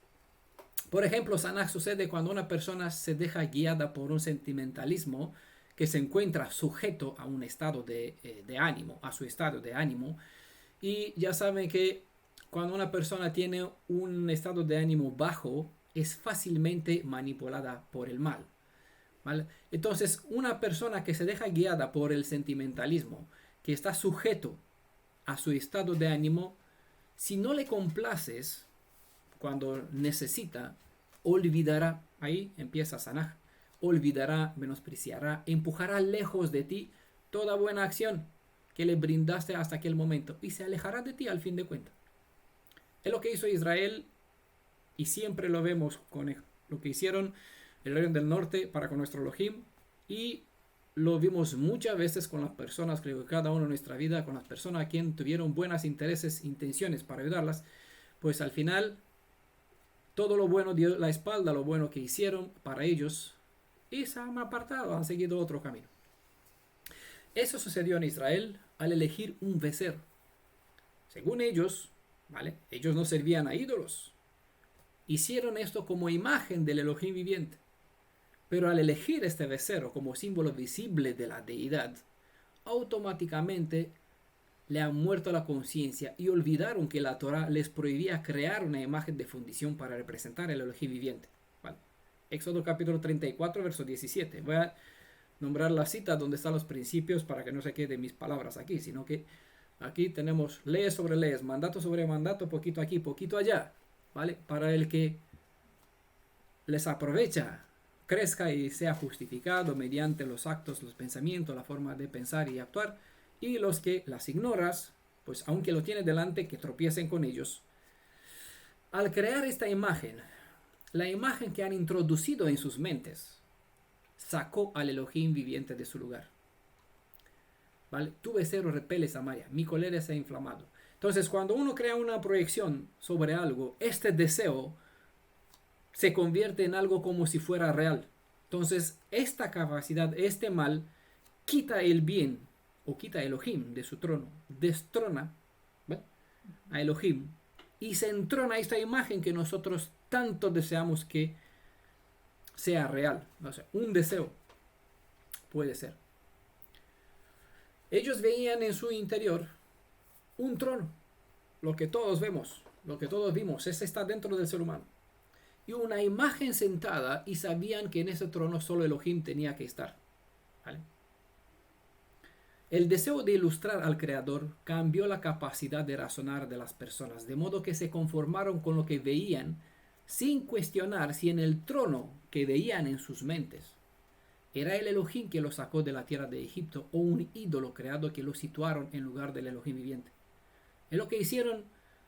por ejemplo, zanaj sucede cuando una persona se deja guiada por un sentimentalismo que se encuentra sujeto a un estado de ánimo, a su estado de ánimo. Y ya saben que cuando una persona tiene un estado de ánimo bajo, es fácilmente manipulada por el mal, ¿vale? Entonces, una persona que se deja guiada por el sentimentalismo, que está sujeto a su estado de ánimo, si no le complaces cuando necesita, olvidará, ahí empieza Sanaj, olvidará, menospreciará, empujará lejos de ti toda buena acción que le brindaste hasta aquel momento y se alejará de ti al fin de cuentas. Es lo que hizo Israel y siempre lo vemos con lo que hicieron el reino del norte para con nuestro Elohim, y lo vimos muchas veces con las personas, creo que cada uno en nuestra vida, con las personas a quien tuvieron buenas intereses, intenciones para ayudarlas, pues al final todo lo bueno dio la espalda, lo bueno que hicieron para ellos, y se han apartado, han seguido otro camino. Eso sucedió en Israel al elegir un becerro. Según ellos, ¿vale? Ellos no servían a ídolos. Hicieron esto como imagen del Elohim viviente. Pero al elegir este becerro como símbolo visible de la deidad, automáticamente le han muerto la conciencia y olvidaron que la Torah les prohibía crear una imagen de fundición para representar el Elohim viviente. ¿Vale? Éxodo capítulo 34, verso 17. Voy a nombrar la cita donde están los principios para que no se queden mis palabras aquí, sino que aquí tenemos leyes sobre leyes, mandato sobre mandato, poquito aquí, poquito allá, ¿vale? Para el que les aprovecha, crezca y sea justificado mediante los actos, los pensamientos, la forma de pensar y actuar, y los que las ignoras, pues aunque lo tienes delante, que tropiecen con ellos. Al crear esta imagen, la imagen que han introducido en sus mentes, sacó al Elohim viviente de su lugar. ¿Vale? Tu becerro repele Samaria, mi cólera se ha inflamado. Entonces, cuando uno crea una proyección sobre algo, este deseo se convierte en algo como si fuera real. Entonces, esta capacidad, este mal, quita el bien, o quita a Elohim de su trono, destrona, ¿vale?, a Elohim, y se entrona esta imagen que nosotros tanto deseamos que sea real. O sea, un deseo puede ser. Ellos veían en su interior un trono, lo que todos vemos, lo que todos vimos, ese está dentro del ser humano, y una imagen sentada, y sabían que en ese trono solo Elohim tenía que estar. ¿Vale? El deseo de ilustrar al Creador cambió la capacidad de razonar de las personas, de modo que se conformaron con lo que veían, sin cuestionar si en el trono que veían en sus mentes era el Elohim que lo sacó de la tierra de Egipto o un ídolo creado que lo situaron en lugar del Elohim viviente. Es lo que hicieron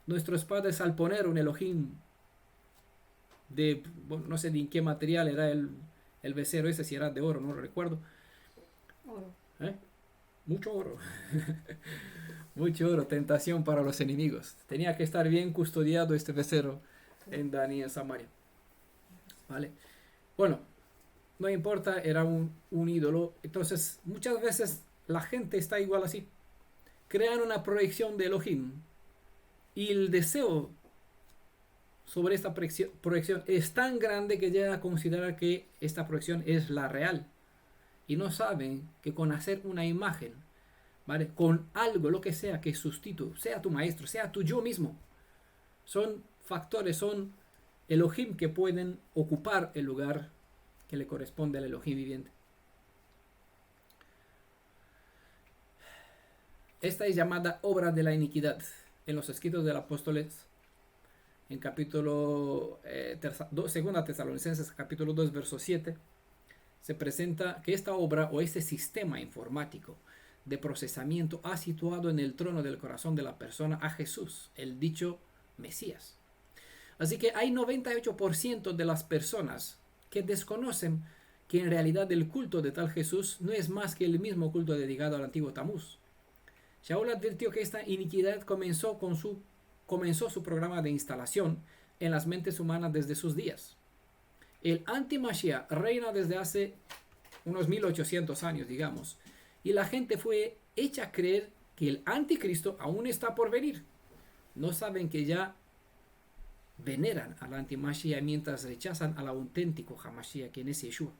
nuestros padres al poner un Elohim de, bueno, no sé de qué material era el becerro ese, si era de oro, no lo recuerdo. Oro. Mucho oro. Mucho oro, tentación para los enemigos. Tenía que estar bien custodiado este becerro en Dani, en Samaria. ¿Vale? Bueno, no importa, era un ídolo. Entonces, muchas veces la gente está igual así. Crean una proyección de Elohim y el deseo sobre esta proyección es tan grande que llega a considerar que esta proyección es la real. Y no saben que con hacer una imagen, ¿vale?, con algo, lo que sea, que sustituya, sea tu maestro, sea tu yo mismo, son factores, son Elohim que pueden ocupar el lugar que le corresponde al Elohim viviente. Esta es llamada obra de la iniquidad. En los escritos del apóstoles, en capítulo 2 Tesalonicenses, capítulo 2, verso 7, se presenta que esta obra o este sistema informático de procesamiento ha situado en el trono del corazón de la persona a Jesús, el dicho Mesías. Así que hay 98% de las personas que desconocen que en realidad el culto de tal Jesús no es más que el mismo culto dedicado al antiguo Tamuz. Shaul advirtió que esta iniquidad comenzó su programa de instalación en las mentes humanas desde sus días. El anti-Mashiach reina desde hace unos 1800 años, digamos, y la gente fue hecha a creer que el anticristo aún está por venir. No saben que ya veneran al anti-Mashiach mientras rechazan al auténtico Hamashiach, quien es Yeshua.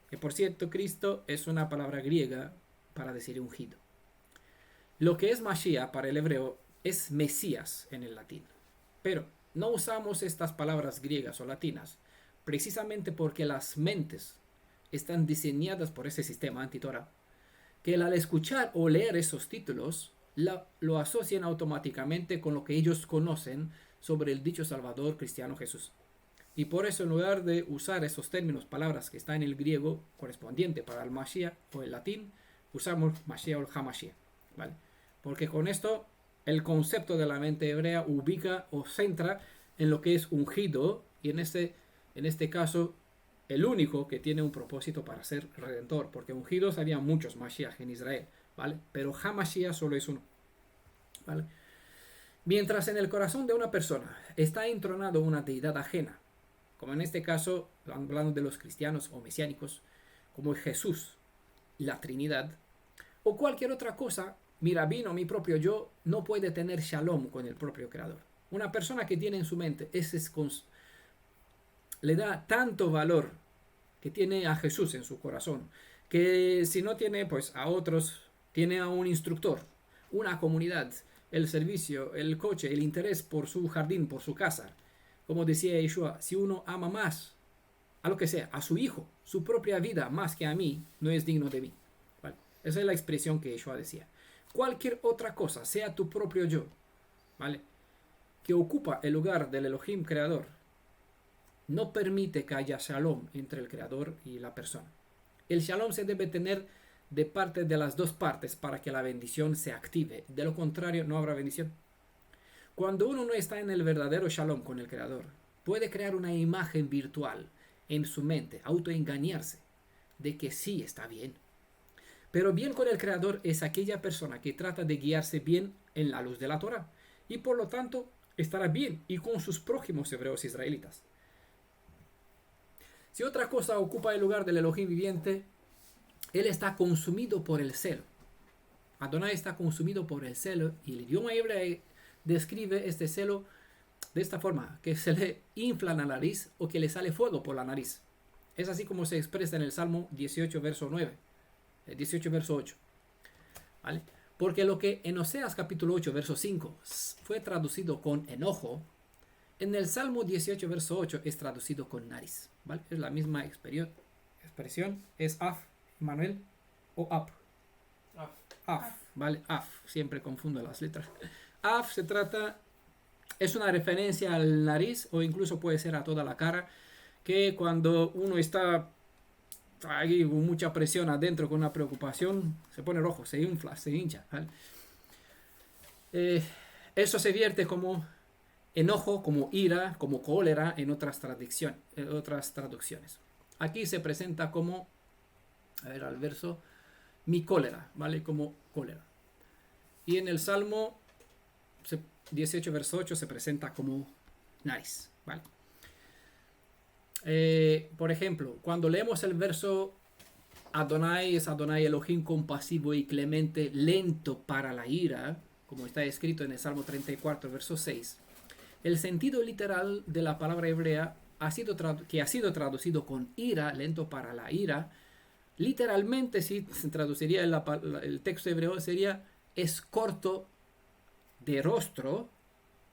Que por cierto, Cristo es una palabra griega para decir ungido. Lo que es Mashiach para el hebreo es Mesías en el latín. Pero no usamos estas palabras griegas o latinas precisamente porque las mentes están diseñadas por ese sistema anti-Torah que al escuchar o leer esos títulos lo asocian automáticamente con lo que ellos conocen sobre el dicho Salvador cristiano Jesús. Y por eso, en lugar de usar esos términos, palabras que están en el griego correspondiente para el Mashiach o el latín, usamos Mashiach o el Hamashiach, ¿vale? Porque con esto el concepto de la mente hebrea ubica o centra en lo que es ungido, y en este caso el único que tiene un propósito para ser redentor, porque ungidos había muchos Mashiach en Israel, ¿vale? Pero Hamashiach solo es uno, ¿vale? Mientras en el corazón de una persona está entronado una deidad ajena, como en este caso, hablando de los cristianos o mesiánicos, como Jesús, la Trinidad, o cualquier otra cosa, mi rabino, mi propio yo, no puede tener shalom con el propio Creador. Una persona que tiene en su mente le da tanto valor que tiene a Jesús en su corazón, que si no tiene pues a otros, tiene a un instructor, una comunidad, el servicio, el coche, el interés por su jardín, por su casa. Como decía Yeshua, si uno ama más a lo que sea, a su hijo, su propia vida más que a mí, no es digno de mí, ¿vale? Esa es la expresión que Yeshua decía. Cualquier otra cosa, sea tu propio yo, ¿vale?, que ocupa el lugar del Elohim creador, no permite que haya shalom entre el creador y la persona. El shalom se debe tener de parte de las dos partes para que la bendición se active. De lo contrario, no habrá bendición. Cuando uno no está en el verdadero shalom con el creador, puede crear una imagen virtual en su mente, autoengañarse de que sí está bien. Pero bien con el creador es aquella persona que trata de guiarse bien en la luz de la Torah, y por lo tanto estará bien y con sus prójimos hebreos israelitas. Si otra cosa ocupa el lugar del Elohim viviente, él está consumido por el celo. Adonai está consumido por el celo, y el idioma hebreo describe este celo de esta forma, que se le infla la nariz o que le sale fuego por la nariz. Es así como se expresa en el Salmo 18, verso 9, 18, verso 8. ¿Vale? Porque lo que en Oseas capítulo 8, verso 5 fue traducido con enojo, en el Salmo 18, verso 8 es traducido con nariz. ¿Vale? Es la misma expresión, es af, Manuel, o ap. Af, ¿vale? Af, siempre confundo las letras. Af es una referencia al nariz, o incluso puede ser a toda la cara, que cuando uno está ahí con mucha presión adentro, con una preocupación, se pone rojo, se infla, se hincha, ¿vale? Eso se vierte como enojo, como ira, como cólera en otras traducciones. Aquí se presenta como, a ver, al verso, mi cólera, ¿vale? Como cólera. Y en el Salmo 18, verso 8 se presenta como nariz, ¿vale? Por ejemplo, cuando leemos el verso Adonai es Adonai Elohim compasivo y clemente, lento para la ira, como está escrito en el Salmo 34, verso 6, el sentido literal de la palabra hebrea que ha sido traducido con ira, lento para la ira, literalmente si se traduciría el texto hebreo sería es corto de rostro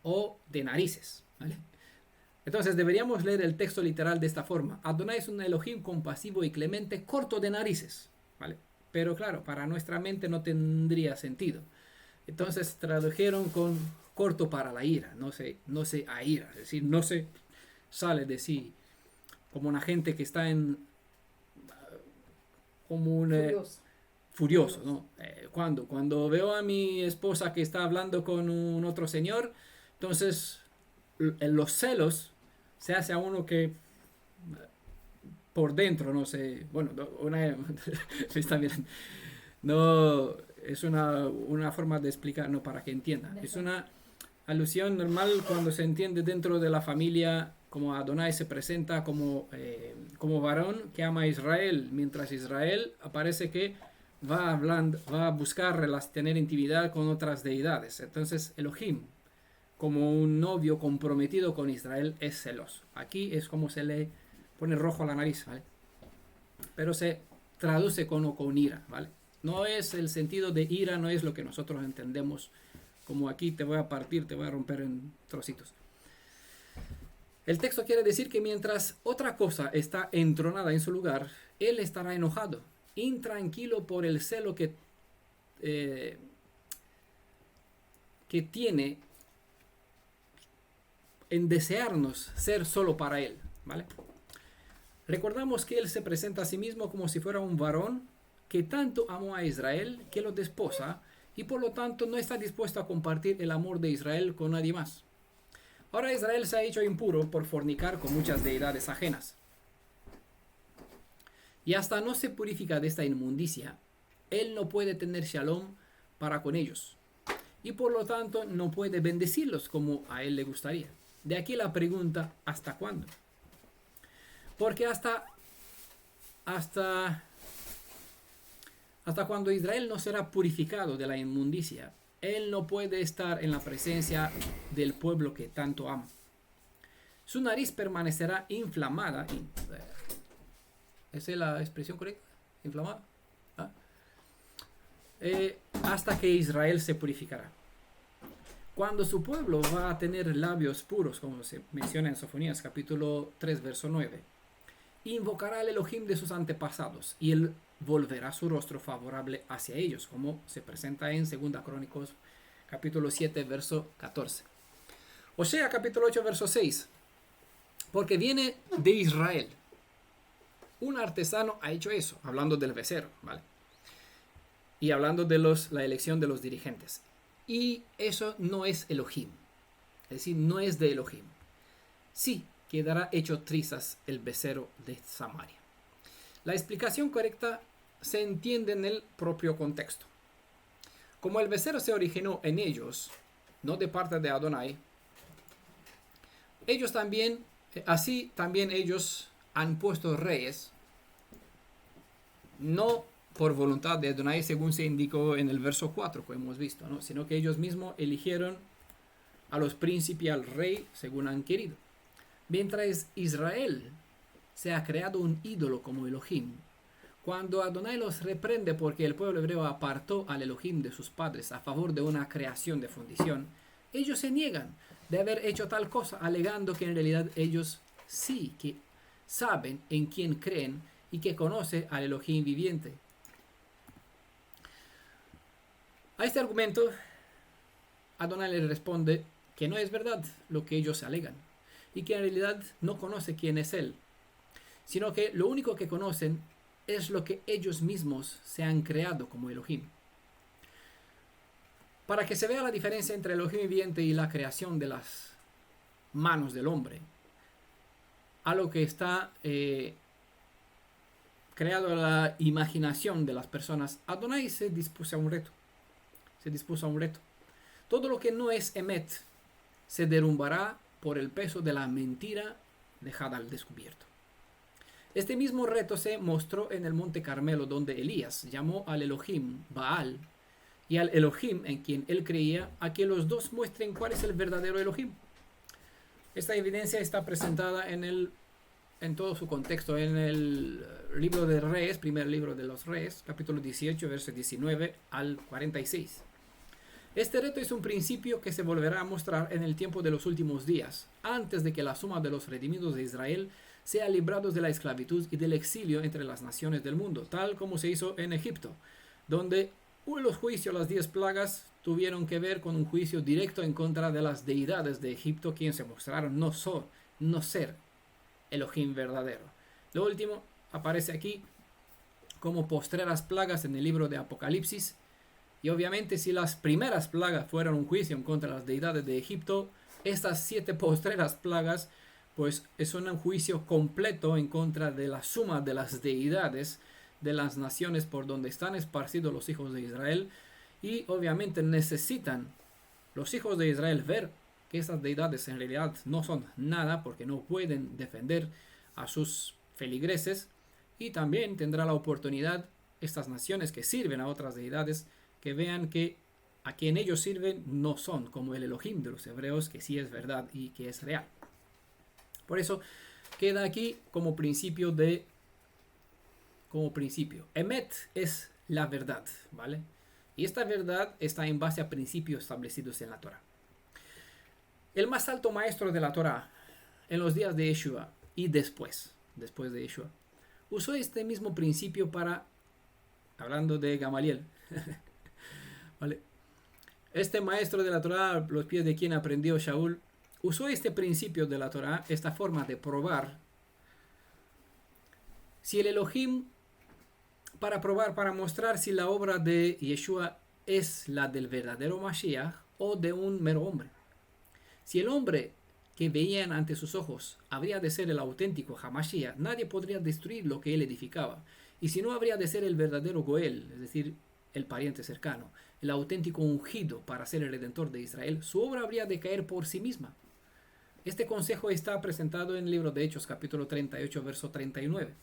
o de narices, ¿vale? Entonces deberíamos leer el texto literal de esta forma: Adonai es un Elohim compasivo y clemente, corto de narices, ¿vale? Pero claro, para nuestra mente no tendría sentido. Entonces tradujeron con corto para la ira, no se aira, es decir, no se sale de sí, como una gente que está como un furioso, ¿no? Cuando veo a mi esposa que está hablando con un otro señor, entonces los celos se hace a uno que por dentro, no sé, bueno, está bien, no, es una forma de explicar, no, para que entienda, es una alusión normal cuando se entiende dentro de la familia, como Adonai se presenta como varón que ama a Israel, mientras Israel aparece que va a buscar tener intimidad con otras deidades. Entonces Elohim, como un novio comprometido con Israel, es celoso. Aquí es como se le pone rojo a la nariz, ¿vale? Pero se traduce con ira, ¿vale? No es el sentido de ira, no es lo que nosotros entendemos como aquí te voy a partir, te voy a romper en trocitos. El texto quiere decir que mientras otra cosa está entronada en su lugar, él estará enojado. intranquilo por el celo que tiene en desearnos ser solo para Él, ¿vale? Recordamos que Él se presenta a sí mismo como si fuera un varón que tanto amó a Israel que lo desposa y por lo tanto no está dispuesto a compartir el amor de Israel con nadie más. Ahora Israel se ha hecho impuro por fornicar con muchas deidades ajenas. Y hasta no se purifica de esta inmundicia, Él no puede tener shalom para con ellos. Y por lo tanto no puede bendecirlos como a Él le gustaría. De aquí la pregunta, ¿hasta cuándo? Porque hasta cuando Israel no será purificado de la inmundicia, Él no puede estar en la presencia del pueblo que tanto ama. Su nariz permanecerá inflamada. ¿Esa es la expresión correcta? ¿Inflamada? ¿Ah? Hasta que Israel se purificará. Cuando su pueblo va a tener labios puros, como se menciona en Sofonías capítulo 3, verso 9, invocará al Elohim de sus antepasados y Él volverá su rostro favorable hacia ellos, como se presenta en 2 Crónicos capítulo 7, verso 14. Osea capítulo 8, verso 6. Porque viene de Israel. Un artesano ha hecho eso, hablando del becerro, ¿vale? Y hablando de la elección de los dirigentes. Y eso no es Elohim. Es decir, no es de Elohim. Sí, quedará hecho trizas el becerro de Samaria. La explicación correcta se entiende en el propio contexto. Como el becerro se originó en ellos, no de parte de Adonai, así también ellos han puesto reyes, no por voluntad de Adonai, según se indicó en el verso 4 que hemos visto, ¿no? Sino que ellos mismos eligieron a los príncipes y al rey según han querido. Mientras Israel se ha creado un ídolo como Elohim, cuando Adonai los reprende porque el pueblo hebreo apartó al Elohim de sus padres a favor de una creación de fundición, ellos se niegan de haber hecho tal cosa, alegando que en realidad ellos sí que saben en quién creen y que conoce al Elohim viviente. A este argumento, Adonai les responde que no es verdad lo que ellos alegan y que en realidad no conoce quién es Él, sino que lo único que conocen es lo que ellos mismos se han creado como Elohim. Para que se vea la diferencia entre el Elohim viviente y la creación de las manos del hombre, a lo que está creado a la imaginación de las personas, Adonai se dispuso a un reto. Todo lo que no es Emet se derrumbará por el peso de la mentira dejada al descubierto. Este mismo reto se mostró en el monte Carmelo, donde Elías llamó al Elohim Baal y al Elohim en quien él creía a que los dos muestren cuál es el verdadero Elohim. Esta evidencia está presentada en todo su contexto en el libro de Reyes, primer libro de los Reyes, capítulo 18, versos 19 al 46. Este reto es un principio que se volverá a mostrar en el tiempo de los últimos días, antes de que la suma de los redimidos de Israel sea librados de la esclavitud y del exilio entre las naciones del mundo, tal como se hizo en Egipto, donde los juicios, las 10 plagas, tuvieron que ver con un juicio directo en contra de las deidades de Egipto, quienes se mostraron no ser Elohim verdadero. Lo último aparece aquí como postreras plagas en el libro de Apocalipsis. Y obviamente si las primeras plagas fueron un juicio en contra de las deidades de Egipto, estas 7 postreras plagas pues es un juicio completo en contra de la suma de las deidades de las naciones por donde están esparcidos los hijos de Israel. Y obviamente necesitan los hijos de Israel ver que estas deidades en realidad no son nada porque no pueden defender a sus feligreses. Y también tendrá la oportunidad estas naciones que sirven a otras deidades que vean que a quien ellos sirven no son como el Elohim de los hebreos, que sí es verdad y que es real. Por eso queda aquí como principio. Emet es la verdad, ¿vale? Y esta verdad está en base a principios establecidos en la Torah. El más alto maestro de la Torah en los días de Yeshua y después de Yeshua, usó este mismo principio para hablando de Gamaliel. ¿Vale? Este maestro de la Torá, a los pies de quien aprendió Shaul, usó este principio de la Torá, esta forma de probar si el Elohim, para mostrar si la obra de Yeshua es la del verdadero Mashiach o de un mero hombre. Si el hombre que veían ante sus ojos habría de ser el auténtico Hamashiach, nadie podría destruir lo que él edificaba. Y si no, habría de ser el verdadero Goel, es decir, el pariente cercano, el auténtico ungido para ser el redentor de Israel, su obra habría de caer por sí misma. Este consejo está presentado en el libro de Hechos, capítulo 38, verso 39.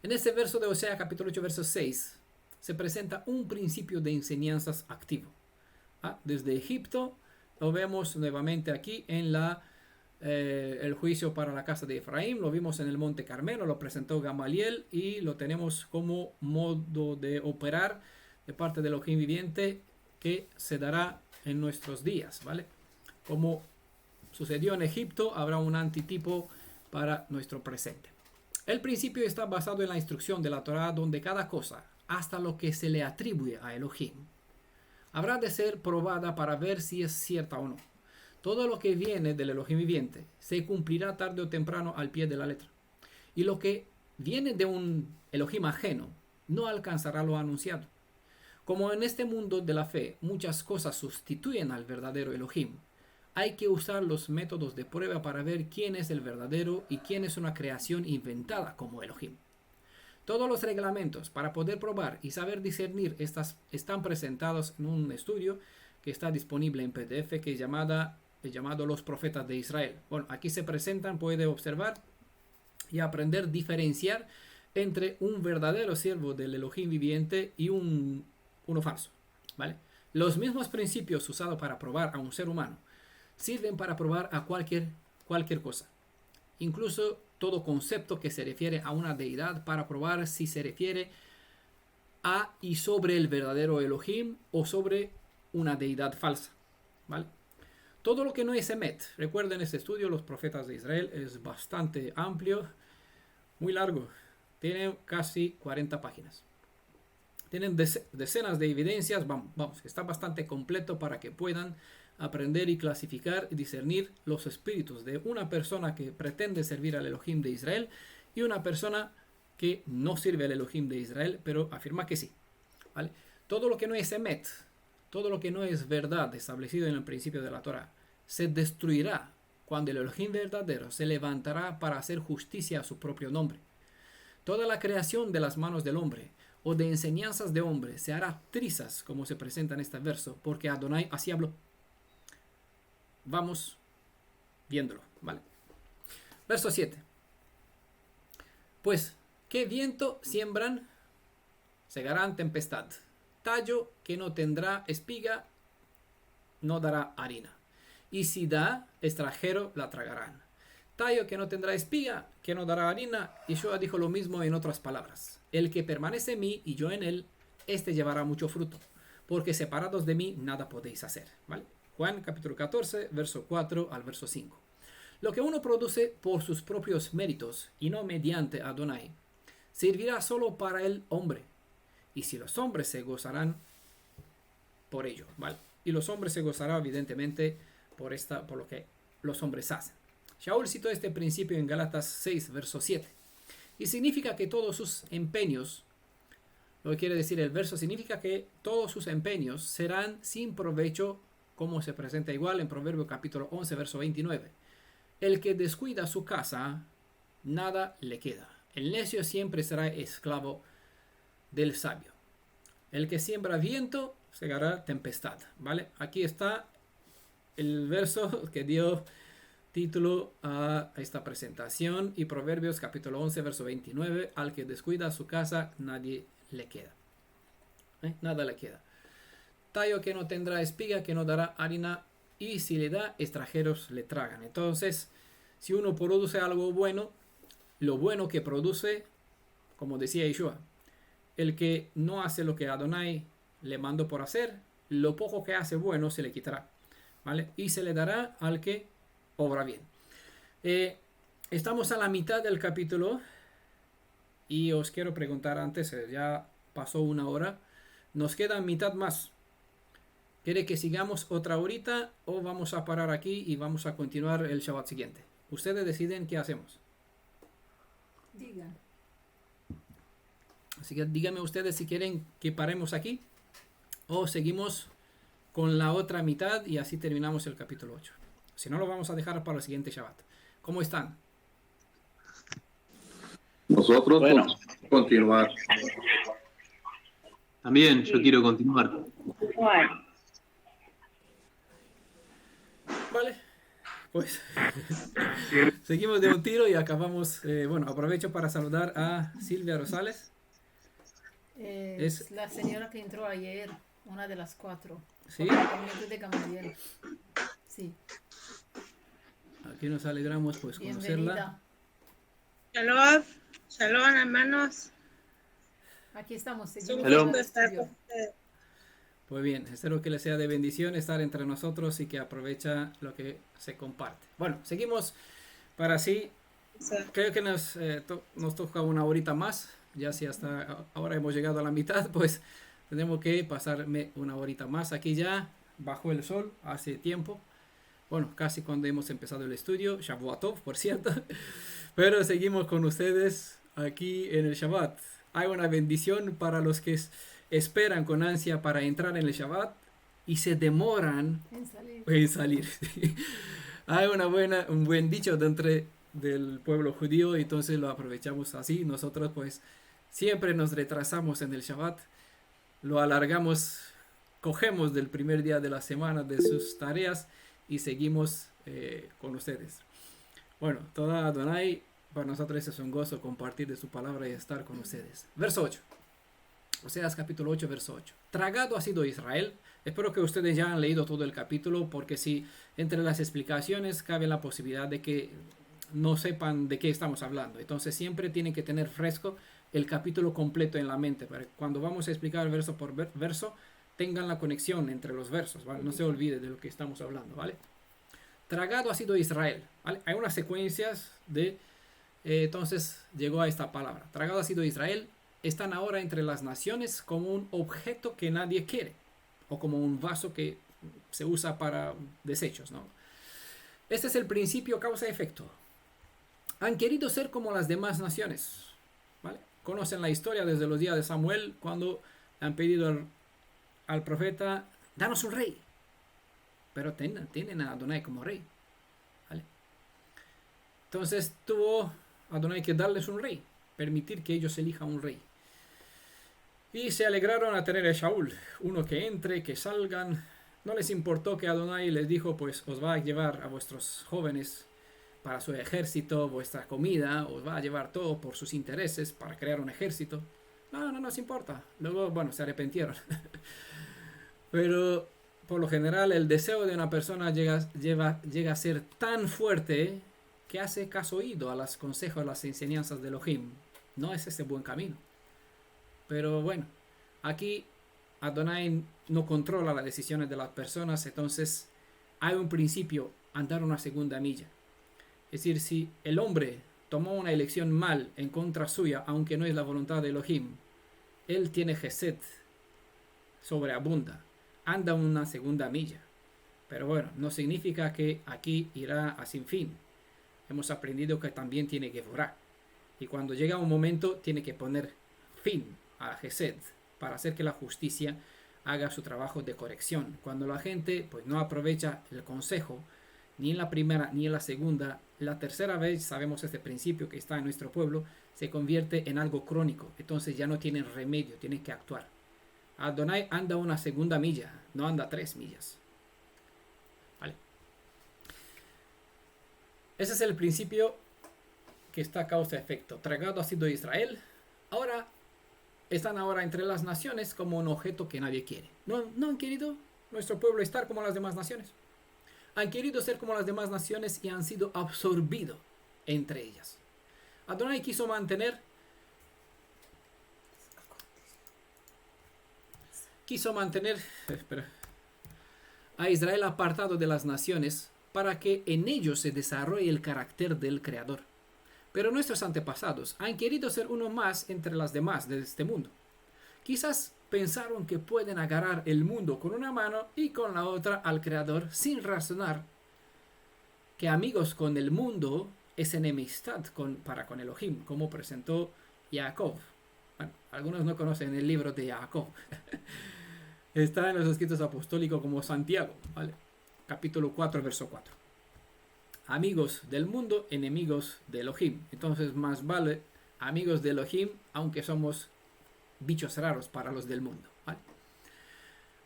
En este verso de Osea, capítulo 8, verso 6, se presenta un principio de enseñanzas activo. Desde Egipto, lo vemos nuevamente aquí en el juicio para la casa de Efraín, lo vimos en el Monte Carmelo, lo presentó Gamaliel y lo tenemos como modo de operar de parte del Elohim viviente que se dará en nuestros días, ¿vale? Como sucedió en Egipto, habrá un antitipo para nuestro presente. El principio está basado en la instrucción de la Torá, donde cada cosa, hasta lo que se le atribuye a Elohim, habrá de ser probada para ver si es cierta o no. Todo lo que viene del Elohim viviente se cumplirá tarde o temprano al pie de la letra. Y lo que viene de un Elohim ajeno no alcanzará lo anunciado. Como en este mundo de la fe muchas cosas sustituyen al verdadero Elohim, hay que usar los métodos de prueba para ver quién es el verdadero y quién es una creación inventada como Elohim. Todos los reglamentos para poder probar y saber discernir estas están presentados en un estudio que está disponible en PDF que es llamado Los Profetas de Israel. Bueno, aquí se presentan, puede observar y aprender a diferenciar entre un verdadero siervo del Elohim viviente y uno falso, ¿vale? Los mismos principios usados para probar a un ser humano sirven para probar a cualquier cosa. Incluso todo concepto que se refiere a una deidad para probar si se refiere a y sobre el verdadero Elohim o sobre una deidad falsa, ¿vale? Todo lo que no es Emet, recuerden este estudio, Los Profetas de Israel, es bastante amplio, muy largo, tiene casi 40 páginas. Tienen decenas de evidencias, vamos, está bastante completo para que puedan aprender y clasificar y discernir los espíritus de una persona que pretende servir al Elohim de Israel y una persona que no sirve al Elohim de Israel, pero afirma que sí, ¿vale? Todo lo que no es Emet, todo lo que no es verdad establecido en el principio de la Torah, se destruirá cuando el Elohim verdadero se levantará para hacer justicia a su propio nombre. Toda la creación de las manos del hombre o de enseñanzas de hombre se hará trizas, como se presenta en este verso, porque Adonai así habló. Vamos viéndolo, ¿vale? Verso 7. Pues, ¿qué viento siembran? Segarán tempestad. Tallo que no tendrá espiga, no dará harina. Y si da extranjero, la tragarán. Tallo que no tendrá espiga, que no dará harina. Yeshua dijo lo mismo en otras palabras. El que permanece en mí y yo en él, este llevará mucho fruto. Porque separados de mí, nada podéis hacer, ¿vale? Juan capítulo 14, verso 4 al verso 5. Lo que uno produce por sus propios méritos y no mediante Adonai, servirá solo para el hombre. Y si los hombres se gozarán por ello, ¿vale? Y los hombres se gozarán evidentemente por lo que los hombres hacen. Shaul citó este principio en Gálatas 6, verso 7. Y significa que todos sus empeños, lo que quiere decir el verso, significa que todos sus empeños serán sin provecho, como se presenta igual en Proverbio capítulo 11, verso 29. El que descuida su casa, nada le queda. El necio siempre será esclavo del sabio. El que siembra viento, segará tempestad, ¿vale? Aquí está el verso que dio título a esta presentación, y Proverbios capítulo 11, verso 29. Al que descuida su casa, nadie le queda. Nada le queda. Tallo que no tendrá espiga, que no dará harina, y si le da, extranjeros le tragan. Entonces, si uno produce algo bueno, lo bueno que produce, como decía Yeshua, el que no hace lo que Adonai le mandó por hacer, lo poco que hace bueno se le quitará, ¿vale? Y se le dará al que obra bien. Estamos a la mitad del capítulo y os quiero preguntar antes, ya pasó una hora. Nos queda mitad más. ¿Quiere que sigamos otra horita o vamos a parar aquí y vamos a continuar el Shabbat siguiente? Ustedes deciden qué hacemos. Digan. Así que díganme ustedes si quieren que paremos aquí o seguimos con la otra mitad y así terminamos el capítulo 8. Si no, lo vamos a dejar para el siguiente Shabbat. ¿Cómo están? Nosotros Bueno. continuar. También yo quiero continuar. Bueno, Vale, pues seguimos de un tiro y acabamos. Bueno, aprovecho para saludar a Silvia Rosales. Es la señora que entró ayer, una de las 4. Sí, La comunidad de Gamaliel. Sí, aquí nos alegramos pues conocerla. bienvenida. shalom hermanos. Aquí estamos, Es un seguimos Shalom. en el gusto estar estudio. con ustedes. Pues bien, espero que les sea de bendición estar entre nosotros y que aprovecha lo que se comparte. Bueno, seguimos para así. Creo que nos toca una horita más. Ya si hasta ahora hemos llegado a la mitad, pues tenemos que pasarme una horita más. Aquí ya bajo el sol hace tiempo. Bueno, casi cuando hemos empezado el estudio. Shavuatov, por cierto. Pero seguimos con ustedes aquí en el Shabbat. Hay una bendición para los que esperan con ansia para entrar en el Shabbat y se demoran En salir. en salir. Hay un buen dicho del pueblo judío y entonces lo aprovechamos así. Nosotros pues siempre nos retrasamos en el Shabbat, lo alargamos, cogemos del primer día de la semana de sus tareas y seguimos con ustedes. Bueno, toda Adonai, para nosotros es un gozo compartir de su palabra y estar con ustedes. Verso 8. Oseas capítulo 8, verso 8. Tragado ha sido Israel. Espero que ustedes ya han leído todo el capítulo, porque si entre las explicaciones cabe la posibilidad de que no sepan de qué estamos hablando. Entonces siempre tienen que tener fresco el capítulo completo en la mente, para que cuando vamos a explicar verso por verso, tengan la conexión entre los versos, ¿vale? No se olvide de lo que estamos hablando, ¿vale? Tragado ha sido Israel, ¿vale? Hay unas secuencias de... entonces llegó a esta palabra. Tragado ha sido Israel. Están ahora entre las naciones como un objeto que nadie quiere, o como un vaso que se usa para desechos, ¿no? Este es el principio causa-efecto. Han querido ser como las demás naciones, ¿vale? Conocen la historia desde los días de Samuel, cuando han pedido al profeta, danos un rey. Pero tienen a Adonai como rey, ¿vale? Entonces tuvo Adonai que darles un rey, permitir que ellos elijan un rey. Y se alegraron a tener a Shaul, uno que entre, que salgan. No les importó que Adonai les dijo, pues os va a llevar a vuestros jóvenes para su ejército, vuestra comida, os va a llevar todo por sus intereses para crear un ejército. No nos importa. Luego, bueno, se arrepintieron. Pero por lo general el deseo de una persona llega a ser tan fuerte que hace caso oído a los consejos, a las enseñanzas de Elohim. No es ese buen camino. Pero bueno, aquí Adonai no controla las decisiones de las personas, entonces hay un principio, andar una segunda milla. Es decir, si el hombre tomó una elección mal en contra suya, aunque no es la voluntad de Elohim, él tiene Gesed, sobreabunda, anda una segunda milla. Pero bueno, no significa que aquí irá a sin fin. Hemos aprendido que también tiene que orar. Y cuando llega un momento, tiene que poner fin a Gesed para hacer que la justicia haga su trabajo de corrección. Cuando la gente pues no aprovecha el consejo, ni en la primera ni en la segunda, la tercera vez, sabemos este principio que está en nuestro pueblo, se convierte en algo crónico. Entonces ya no tienen remedio, tienen que actuar. Adonai anda una segunda milla, no anda 3 millas. ¿Vale? Ese es el principio que está causa-efecto. Tragado ha sido Israel. Ahora están ahora entre las naciones como un objeto que nadie quiere. No han querido nuestro pueblo estar como las demás naciones. Han querido ser como las demás naciones y han sido absorbidos entre ellas. Adonai quiso mantener a Israel apartado de las naciones para que en ellos se desarrolle el carácter del Creador. Pero nuestros antepasados han querido ser uno más entre las demás de este mundo. Quizás pensaron que pueden agarrar el mundo con una mano y con la otra al Creador sin razonar que amigos con el mundo es enemistad para con Elohim, como presentó Jacob. Bueno, algunos no conocen el libro de Jacob. Está en los escritos apostólicos como Santiago, ¿vale? Capítulo 4, verso 4. Amigos del mundo, enemigos de Elohim. Entonces más vale amigos de Elohim, aunque somos bichos raros para los del mundo, ¿vale?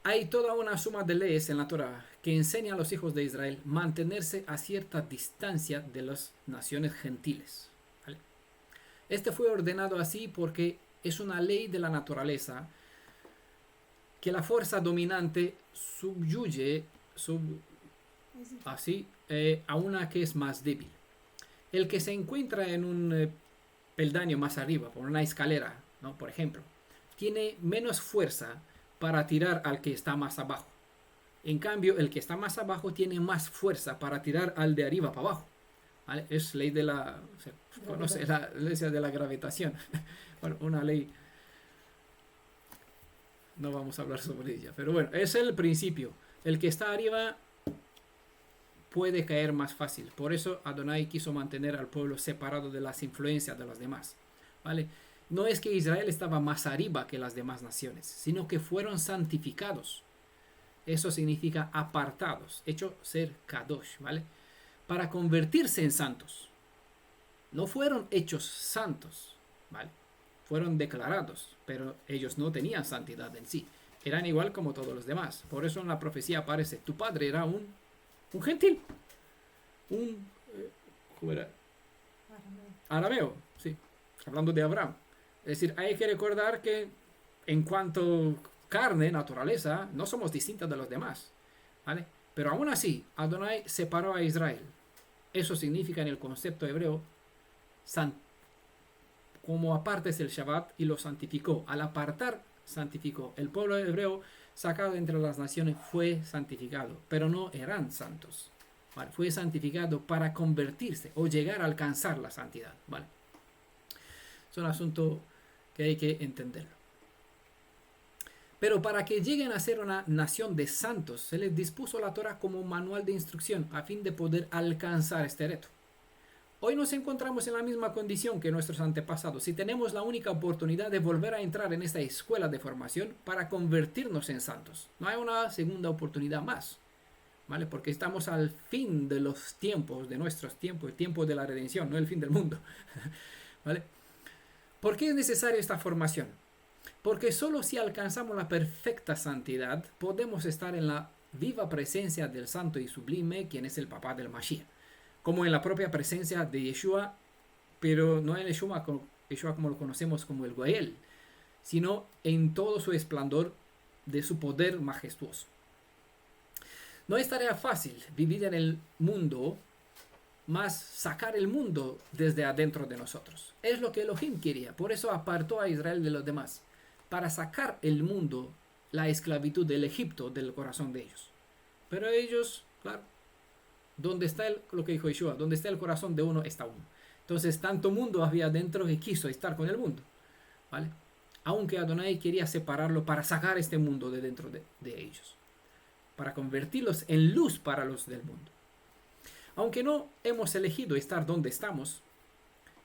Hay toda una suma de leyes en la Torah que enseña a los hijos de Israel mantenerse a cierta distancia de las naciones gentiles, ¿vale? Este fue ordenado así porque es una ley de la naturaleza que la fuerza dominante subyuye a una que es más débil. El que se encuentra en un peldaño más arriba, por una escalera, ¿no? Por ejemplo, tiene menos fuerza para tirar al que está más abajo. En cambio, el que está más abajo tiene más fuerza para tirar al de arriba para abajo, ¿vale? Es ley de se conoce la ley de la gravitación. Bueno, una ley, no vamos a hablar sobre ella, pero bueno, es el principio. El que está arriba puede caer más fácil. Por eso Adonai quiso mantener al pueblo separado de las influencias de los demás, ¿vale? No es que Israel estaba más arriba que las demás naciones, sino que fueron santificados. Eso significa apartados, hecho ser kadosh, ¿vale? Para convertirse en santos. No fueron hechos santos, ¿vale? Fueron declarados, pero ellos no tenían santidad en sí. Eran igual como todos los demás. Por eso en la profecía aparece, tu padre era un gentil. ¿Cómo era? Arameo, sí. Hablando de Abraham. Es decir, hay que recordar que en cuanto carne, naturaleza, no somos distintos de los demás, ¿vale? Pero aún así, Adonai separó a Israel. Eso significa en el concepto hebreo, como apartes el Shabbat y lo santificó. Al apartar, santificó. El pueblo hebreo sacado entre las naciones fue santificado, pero no eran santos, ¿vale? Fue santificado para convertirse o llegar a alcanzar la santidad, ¿vale? Es un asunto que hay que entenderlo. Pero para que lleguen a ser una nación de santos, se les dispuso la Torah como un manual de instrucción a fin de poder alcanzar este reto. Hoy nos encontramos en la misma condición que nuestros antepasados y tenemos la única oportunidad de volver a entrar en esta escuela de formación para convertirnos en santos. No hay una segunda oportunidad más, ¿vale? Porque estamos al fin de los tiempos, de nuestros tiempos, el tiempo de la redención, no el fin del mundo, ¿vale? ¿Por qué es necesaria esta formación? Porque solo si alcanzamos la perfecta santidad podemos estar en la viva presencia del santo y sublime, quien es el papá del Mashiach, como en la propia presencia de Yeshua, pero no en Yeshua como lo conocemos como el Goel, sino en todo su esplendor de su poder majestuoso. No es tarea fácil vivir en el mundo, más sacar el mundo desde adentro de nosotros. Es lo que Elohim quería, por eso apartó a Israel de los demás, para sacar el mundo, la esclavitud del Egipto del corazón de ellos. Pero ellos, claro, donde está lo que dijo Yeshua, donde está el corazón de uno está uno. Entonces tanto mundo había dentro que quiso estar con el mundo, ¿vale? Aunque Adonai quería separarlo para sacar este mundo de dentro de ellos, para convertirlos en luz para los del mundo. Aunque no hemos elegido estar donde estamos,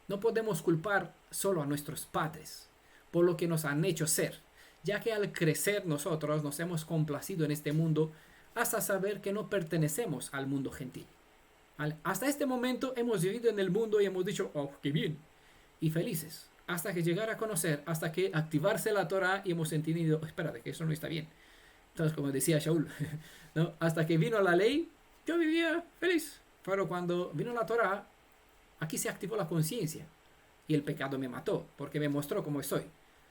no podemos culpar solo a nuestros padres por lo que nos han hecho ser, ya que al crecer nosotros nos hemos complacido en este mundo hasta saber que no pertenecemos al mundo gentil, ¿vale? Hasta este momento hemos vivido en el mundo y hemos dicho, oh, qué bien, y felices, hasta que llegar a conocer, hasta que activarse la Torah y hemos entendido, espérate, que eso no está bien. Entonces, como decía Shaul, ¿no? Hasta que vino la ley, yo vivía feliz. Pero cuando vino la Torah, aquí se activó la conciencia y el pecado me mató porque me mostró cómo estoy.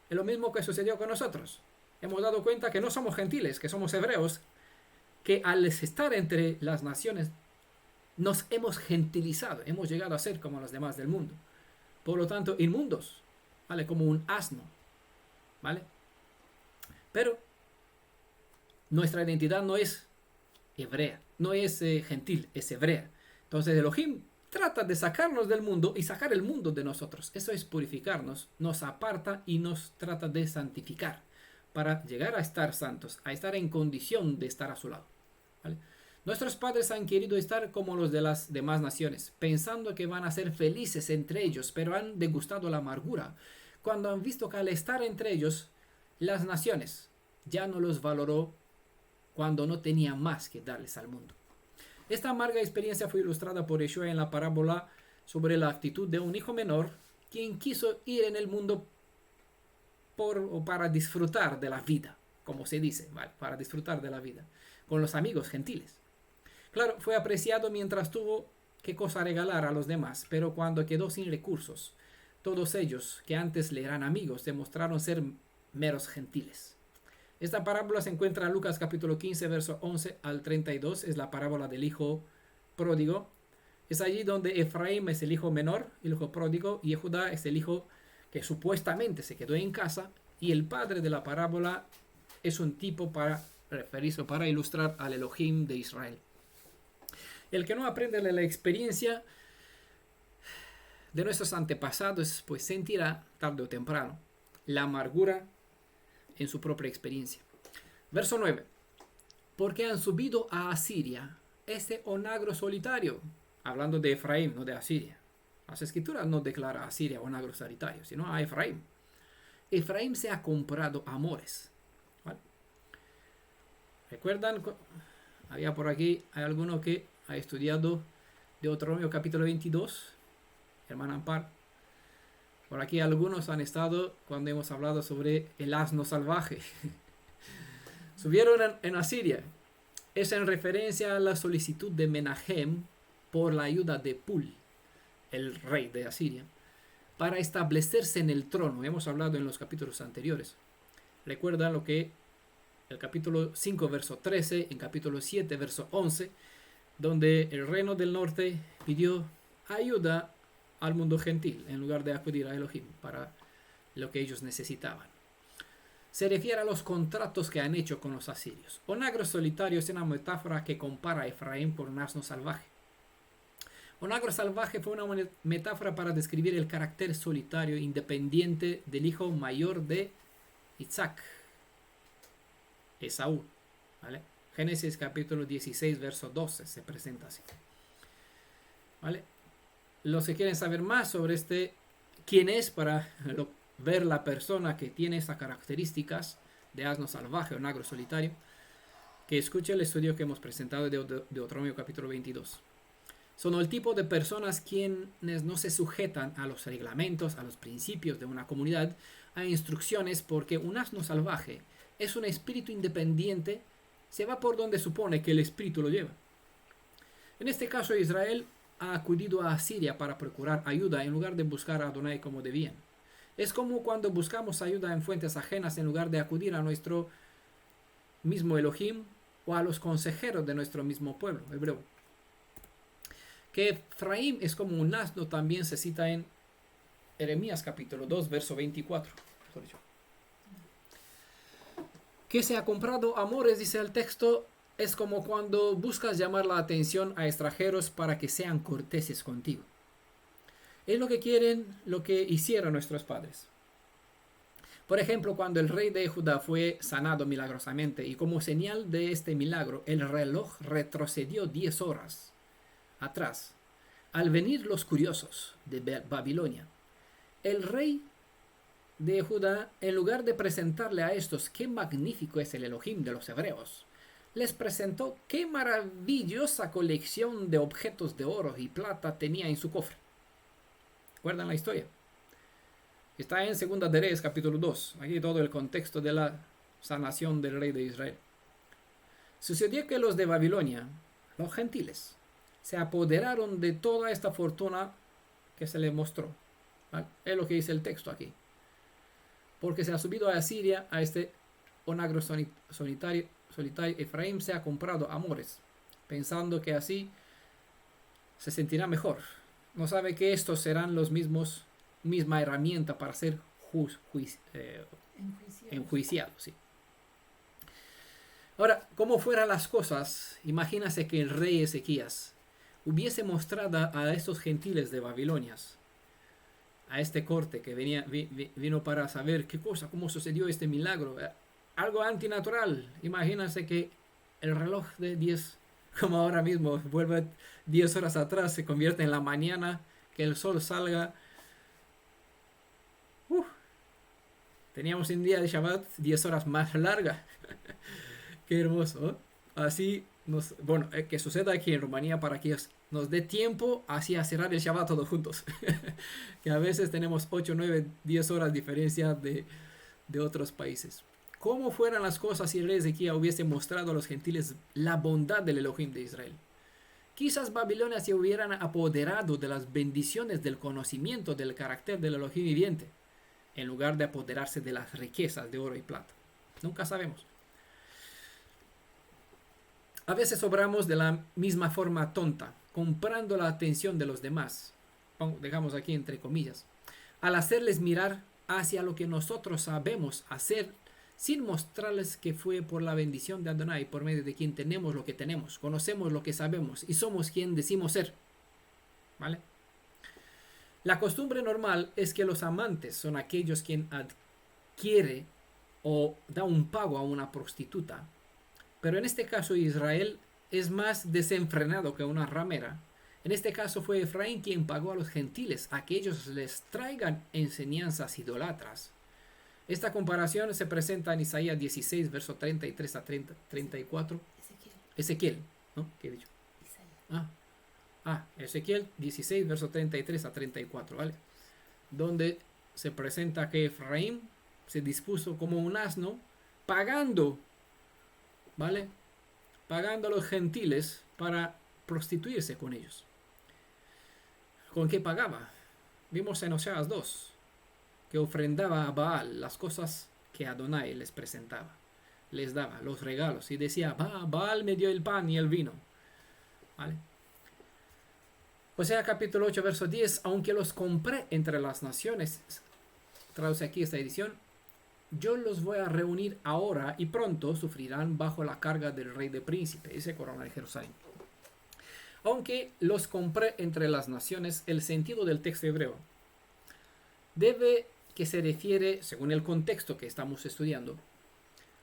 Es lo mismo que sucedió con nosotros. Hemos dado cuenta que no somos gentiles, que somos hebreos, que al estar entre las naciones nos hemos gentilizado, hemos llegado a ser como los demás del mundo. Por lo tanto, inmundos, ¿vale? Como un asno, ¿vale? Pero nuestra identidad no es hebrea, no es gentil, es hebrea. Entonces Elohim trata de sacarnos del mundo y sacar el mundo de nosotros. Eso es purificarnos, nos aparta y nos trata de santificar. para llegar a estar santos, a estar en condición de estar a su lado. ¿Vale? Nuestros padres han querido estar como los de las demás naciones, pensando que van a ser felices entre ellos, pero han degustado la amargura, cuando han visto que al estar entre ellos, las naciones ya no los valoró cuando no tenía más que darles al mundo. Esta amarga experiencia fue ilustrada por Yeshua en la parábola sobre la actitud de un hijo menor, quien quiso ir en el mundo para disfrutar de la vida, como se dice, ¿vale? Para disfrutar de la vida, con los amigos gentiles. Claro, fue apreciado mientras tuvo qué cosa regalar a los demás, pero cuando quedó sin recursos, todos ellos que antes le eran amigos demostraron ser meros gentiles. Esta parábola se encuentra en Lucas capítulo 15, verso 11 al 32. Es la parábola del hijo pródigo. Es allí donde Efraín es el hijo menor, el hijo pródigo, y Judá es el hijo que supuestamente se quedó en casa, y el padre de la parábola es un tipo para referirse, para ilustrar al Elohim de Israel. El que no aprende de la experiencia de nuestros antepasados, pues sentirá tarde o temprano la amargura en su propia experiencia. Verso 9. Porque han subido a Asiria ese onagro solitario. Hablando de Efraín, no de Asiria. Las escrituras no declara a Asiria onagro solitario, sino a Efraín. Efraín se ha comprado amores. ¿Vale? ¿Recuerdan? Había por aquí, hay alguno que ha estudiado Deuteronomio capítulo 22. Hermana Ampar. Por aquí algunos han estado cuando hemos hablado sobre el asno salvaje. Subieron en Asiria. Es en referencia a la solicitud de Menahem por la ayuda de Pul, el rey de Asiria, para establecerse en el trono. Hemos hablado en los capítulos anteriores. Recuerdan lo que el capítulo 5, verso 13, en capítulo 7, verso 11, donde el reino del norte pidió ayuda al mundo gentil en lugar de acudir a Elohim para lo que ellos necesitaban. Se refiere a los contratos que han hecho con los asirios. Onagro solitario es una metáfora que compara a Efraín por un asno salvaje. Onagro salvaje fue una metáfora para describir el carácter solitario e independiente del hijo mayor de Isaac, Esaú. ¿Vale? Génesis capítulo 16, verso 12 se presenta así. ¿Vale? Los que quieren saber más sobre quién es, para ver la persona que tiene estas características de asno salvaje o onagro solitario, que escuche el estudio que hemos presentado de Deuteronomio capítulo 22. Son el tipo de personas quienes no se sujetan a los reglamentos, a los principios de una comunidad, a instrucciones, porque un asno salvaje es un espíritu independiente, se va por donde supone que el espíritu lo lleva. En este caso, Israel ha acudido a Asiria para procurar ayuda en lugar de buscar a Adonai como debían. Es como cuando buscamos ayuda en fuentes ajenas en lugar de acudir a nuestro mismo Elohim o a los consejeros de nuestro mismo pueblo hebreo. Que Efraín es como un asno también se cita en Jeremías capítulo 2, verso 24. Que se ha comprado amores, dice el texto, es como cuando buscas llamar la atención a extranjeros para que sean corteses contigo. Es lo que quieren, lo que hicieron nuestros padres. Por ejemplo, cuando el rey de Judá fue sanado milagrosamente y como señal de este milagro, el reloj retrocedió 10 horas atrás. Al venir los curiosos de Babilonia, el rey de Judá, en lugar de presentarle a estos qué magnífico es el Elohim de los hebreos, les presentó qué maravillosa colección de objetos de oro y plata tenía en su cofre. ¿Recuerdan la historia? Está en Segunda de Reyes capítulo 2. Aquí todo el contexto de la sanación del rey de Israel. Sucedió que los de Babilonia, los gentiles, se apoderaron de toda esta fortuna que se les mostró. ¿Vale? Es lo que dice el texto aquí. Porque se ha subido a Asiria, a este onagro solitario, Efraín se ha comprado amores, pensando que así se sentirá mejor. No sabe que estos serán los mismos, misma herramienta para ser enjuiciados. Sí. Ahora, como fueran las cosas, imagínase que el rey Ezequías hubiese mostrado a estos gentiles de Babilonia, a este corte que vino para saber qué cosa, cómo sucedió este milagro, algo antinatural. Imagínense que el reloj de 10, como ahora mismo, vuelve 10 horas atrás, se convierte en la mañana, que el sol salga. Teníamos un día de Shabbat 10 horas más larga. Qué hermoso, ¿eh? Así, bueno, que suceda aquí en Rumanía para que nos dé tiempo así a cerrar el Shabbat todos juntos. Que a veces tenemos 8, 9, 10 horas diferencia de otros países. ¿Cómo fueran las cosas si el rey Ezequiel hubiese mostrado a los gentiles la bondad del Elohim de Israel? Quizás Babilonia se hubieran apoderado de las bendiciones del conocimiento del carácter del Elohim viviente, en lugar de apoderarse de las riquezas de oro y plata. Nunca sabemos. A veces obramos de la misma forma tonta, comprando la atención de los demás, dejamos aquí entre comillas, al hacerles mirar hacia lo que nosotros sabemos hacer, sin mostrarles que fue por la bendición de Adonai, por medio de quien tenemos lo que tenemos, conocemos lo que sabemos y somos quien decimos ser. ¿Vale? La costumbre normal es que los amantes son aquellos quien adquiere o da un pago a una prostituta. Pero en este caso Israel es más desenfrenado que una ramera. En este caso fue Efraín quien pagó a los gentiles a que ellos les traigan enseñanzas idolatras. Esta comparación se presenta en Isaías 16, verso 33 a 34. Ezequiel, ¿no? ¿Qué he dicho? Ezequiel 16, verso 33 a 34, ¿vale? Donde se presenta que Efraín se dispuso como un asno pagando, ¿vale? Pagando a los gentiles para prostituirse con ellos. ¿Con qué pagaba? Vimos en Oseas 2 que ofrendaba a Baal las cosas que Adonai les presentaba, les daba los regalos y decía, Baal me dio el pan y el vino, ¿vale? Osea capítulo 8 verso 10, aunque los compré entre las naciones, traduce aquí esta edición, yo los voy a reunir ahora y pronto sufrirán bajo la carga del rey de príncipe, ese corona de Jerusalén. Aunque los compré entre las naciones, el sentido del texto hebreo debe que se refiere, según el contexto que estamos estudiando,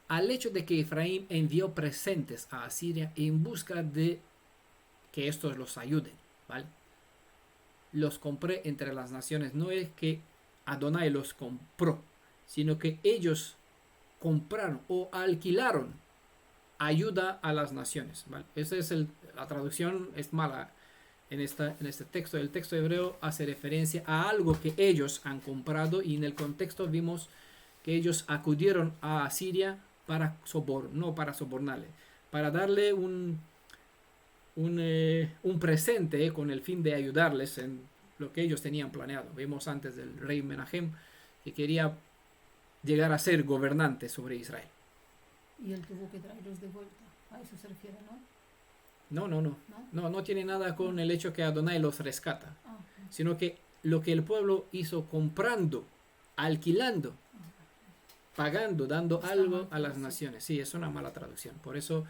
al hecho de que Efraín envió presentes a Asiria en busca de que estos los ayuden, ¿vale? Los compré entre las naciones, no es que Adonai los compró, sino que ellos compraron o alquilaron ayuda a las naciones, ¿vale? Esa es la traducción es mala en este texto. El texto hebreo hace referencia a algo que ellos han comprado y en el contexto vimos que ellos acudieron a Asiria para no para sobornarle, para darle un presente con el fin de ayudarles en lo que ellos tenían planeado. Vimos antes del rey Menahem que quería llegar a ser gobernante sobre Israel. Y él tuvo que traerlos de vuelta. A eso se refiere, ¿no? No tiene nada con el hecho que Adonai los rescata, sino que lo que el pueblo hizo comprando, alquilando, pagando, dando algo a las naciones. Sí, es una mala traducción. Por eso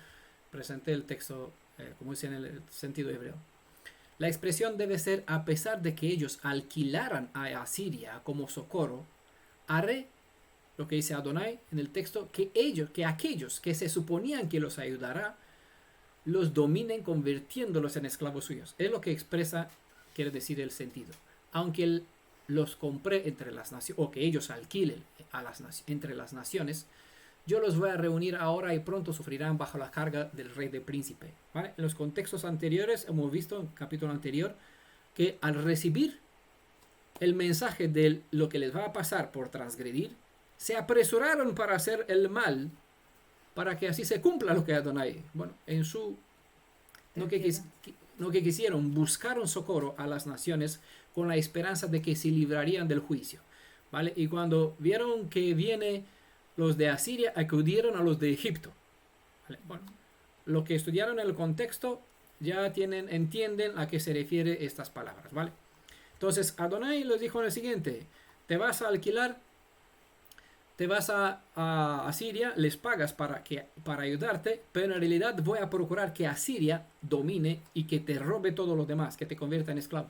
presenté el texto, como dice en el sentido hebreo. La expresión debe ser a pesar de que ellos alquilaran a Asiria como socorro, haré, lo que dice Adonai en el texto, que aquellos que se suponían que los ayudará, los dominen convirtiéndolos en esclavos suyos. Es lo que expresa, quiere decir el sentido. Aunque los compré entre las naciones, o que ellos alquilen entre las naciones, yo los voy a reunir ahora y pronto sufrirán bajo la carga del rey de príncipe. ¿Vale? En los contextos anteriores hemos visto, en el capítulo anterior, que al recibir el mensaje de lo que les va a pasar por transgredir, se apresuraron para hacer el mal, para que así se cumpla lo que Adonai, bueno, en su, no que quisieron, buscaron socorro a las naciones con la esperanza de que se librarían del juicio, ¿vale? Y cuando vieron que viene los de Asiria, acudieron a los de Egipto, ¿vale? Bueno, lo que estudiaron en el contexto ya entienden a qué se refiere estas palabras, ¿vale? Entonces Adonai les dijo en el siguiente, te vas a alquilar, te vas a Asiria, les pagas para ayudarte, pero en realidad voy a procurar que Asiria domine y que te robe todo lo demás, que te convierta en esclavo,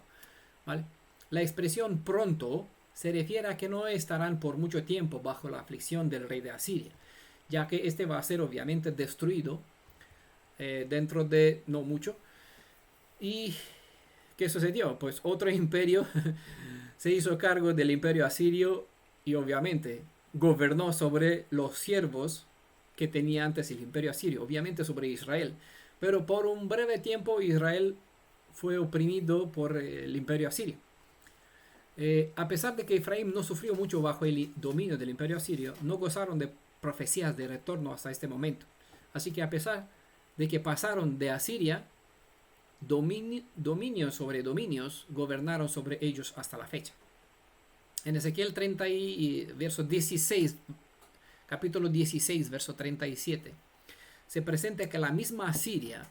¿vale? La expresión pronto se refiere a que no estarán por mucho tiempo bajo la aflicción del rey de Asiria, ya que este va a ser obviamente destruido dentro de no mucho. ¿Y qué sucedió? Pues otro imperio se hizo cargo del imperio asirio y obviamente gobernó sobre los siervos que tenía antes el imperio asirio, obviamente sobre Israel. Pero por un breve tiempo Israel fue oprimido por el imperio asirio. A pesar de que Efraín no sufrió mucho bajo el dominio del imperio asirio, no gozaron de profecías de retorno hasta este momento. Así que a pesar de que pasaron de Asiria, dominio sobre dominios gobernaron sobre ellos hasta la fecha. En Ezequiel 30 verso 16, capítulo 16, verso 37, se presenta que la misma Asiria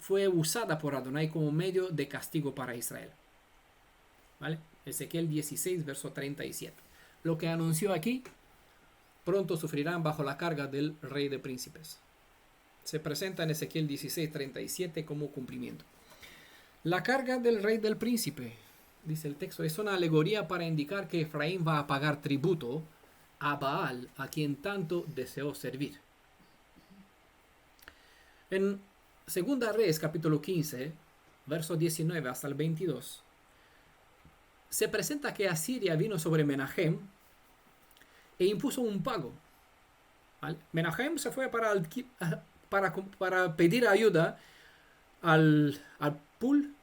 fue usada por Adonai como medio de castigo para Israel. ¿Vale? Ezequiel 16, verso 37. Lo que anunció aquí, pronto sufrirán bajo la carga del rey de príncipes. Se presenta en Ezequiel 16, 37 como cumplimiento. La carga del rey del príncipe, dice el texto, es una alegoría para indicar que Efraín va a pagar tributo a Baal, a quien tanto deseó servir. En Segunda Reyes, capítulo 15, verso 19 hasta el 22, se presenta que Asiria vino sobre Menahem e impuso un pago. ¿Vale? Menahem se fue para pedir ayuda al Pul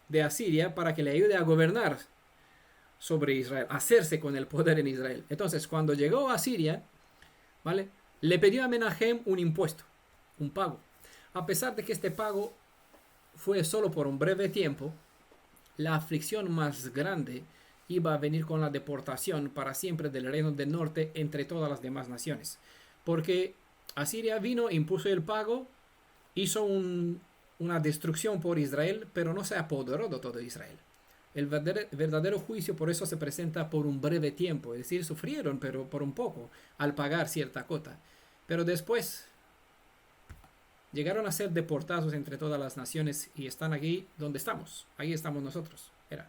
de Asiria para que le ayude a gobernar sobre Israel, hacerse con el poder en Israel. Entonces, cuando llegó a Asiria, ¿vale?, le pidió a Menahem un impuesto, un pago. A pesar de que este pago fue solo por un breve tiempo, la aflicción más grande iba a venir con la deportación para siempre del reino del norte entre todas las demás naciones. Porque Asiria vino, impuso el pago, hizo una destrucción por Israel, pero no se apoderó de todo Israel. El verdadero juicio por eso se presenta por un breve tiempo, es decir, sufrieron, pero por un poco, al pagar cierta cota. Pero después llegaron a ser deportados entre todas las naciones y están aquí donde estamos. Ahí estamos nosotros. Era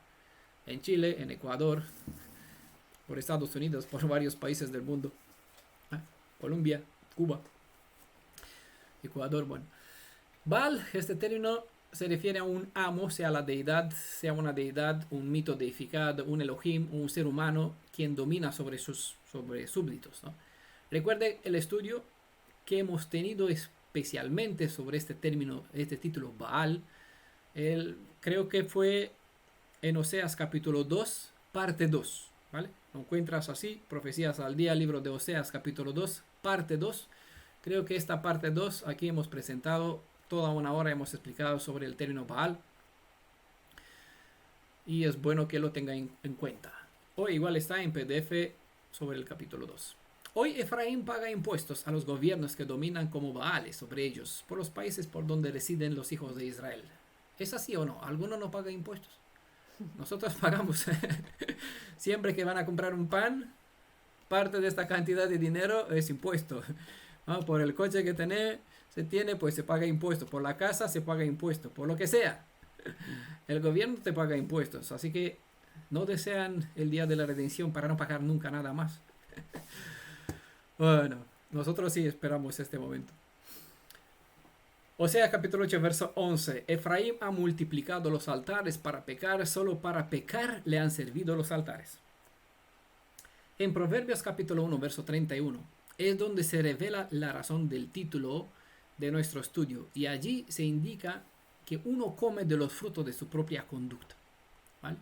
en Chile, en Ecuador, por Estados Unidos, por varios países del mundo. Colombia, Cuba, Ecuador, bueno. Baal, este término se refiere a un amo, sea la deidad, sea una deidad, un mito deificado, un Elohim, un ser humano, quien domina sobre súbditos, ¿no? Recuerde el estudio que hemos tenido especialmente sobre este término, este título Baal. Creo que fue en Oseas capítulo 2, parte 2, ¿vale? Lo encuentras así, Profecías al Día, libro de Oseas capítulo 2, parte 2. Creo que esta parte 2 aquí hemos presentado toda una hora, hemos explicado sobre el término Baal. Y es bueno que lo tengan en cuenta. O igual está en PDF sobre el capítulo 2. Hoy Efraín paga impuestos a los gobiernos que dominan como Baales sobre ellos, por los países por donde residen los hijos de Israel. ¿Es así o no? ¿Alguno no paga impuestos? Nosotros pagamos. Siempre que van a comprar un pan, parte de esta cantidad de dinero es impuesto. Por el coche que se tiene, pues se paga impuesto. Por la casa se paga impuesto. Por lo que sea. El gobierno te paga impuestos. Así que no desean el día de la redención para no pagar nunca nada más. Bueno, nosotros sí esperamos este momento. Oseas capítulo 8, verso 11. Efraín ha multiplicado los altares para pecar, solo para pecar le han servido los altares. En Proverbios capítulo 1, verso 31, es donde se revela la razón del título de nuestro estudio. Y allí se indica que uno come de los frutos de su propia conducta. ¿Vale?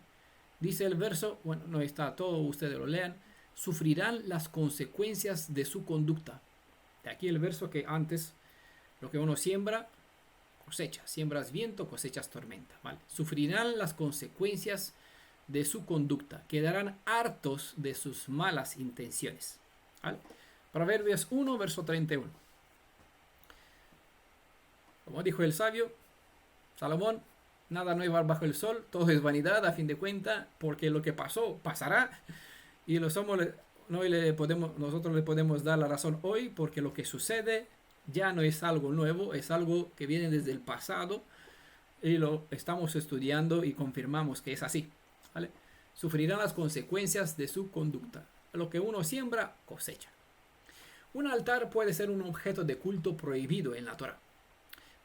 Dice el verso, bueno, no está todo, ustedes lo lean. Sufrirán las consecuencias de su conducta. De aquí el verso que antes, lo que uno siembra, cosecha. Siembras viento, cosechas tormenta. ¿Vale? Sufrirán las consecuencias de su conducta. Quedarán hartos de sus malas intenciones. ¿Vale? Proverbios 1, verso 31. Como dijo el sabio Salomón, nada nuevo bajo el sol, todo es vanidad a fin de cuentas, porque lo que pasó, pasará. Y nosotros le podemos dar la razón hoy, porque lo que sucede ya no es algo nuevo, es algo que viene desde el pasado y lo estamos estudiando y confirmamos que es así. ¿Vale? Sufrirán las consecuencias de su conducta. Lo que uno siembra, cosecha. Un altar puede ser un objeto de culto prohibido en la Torah.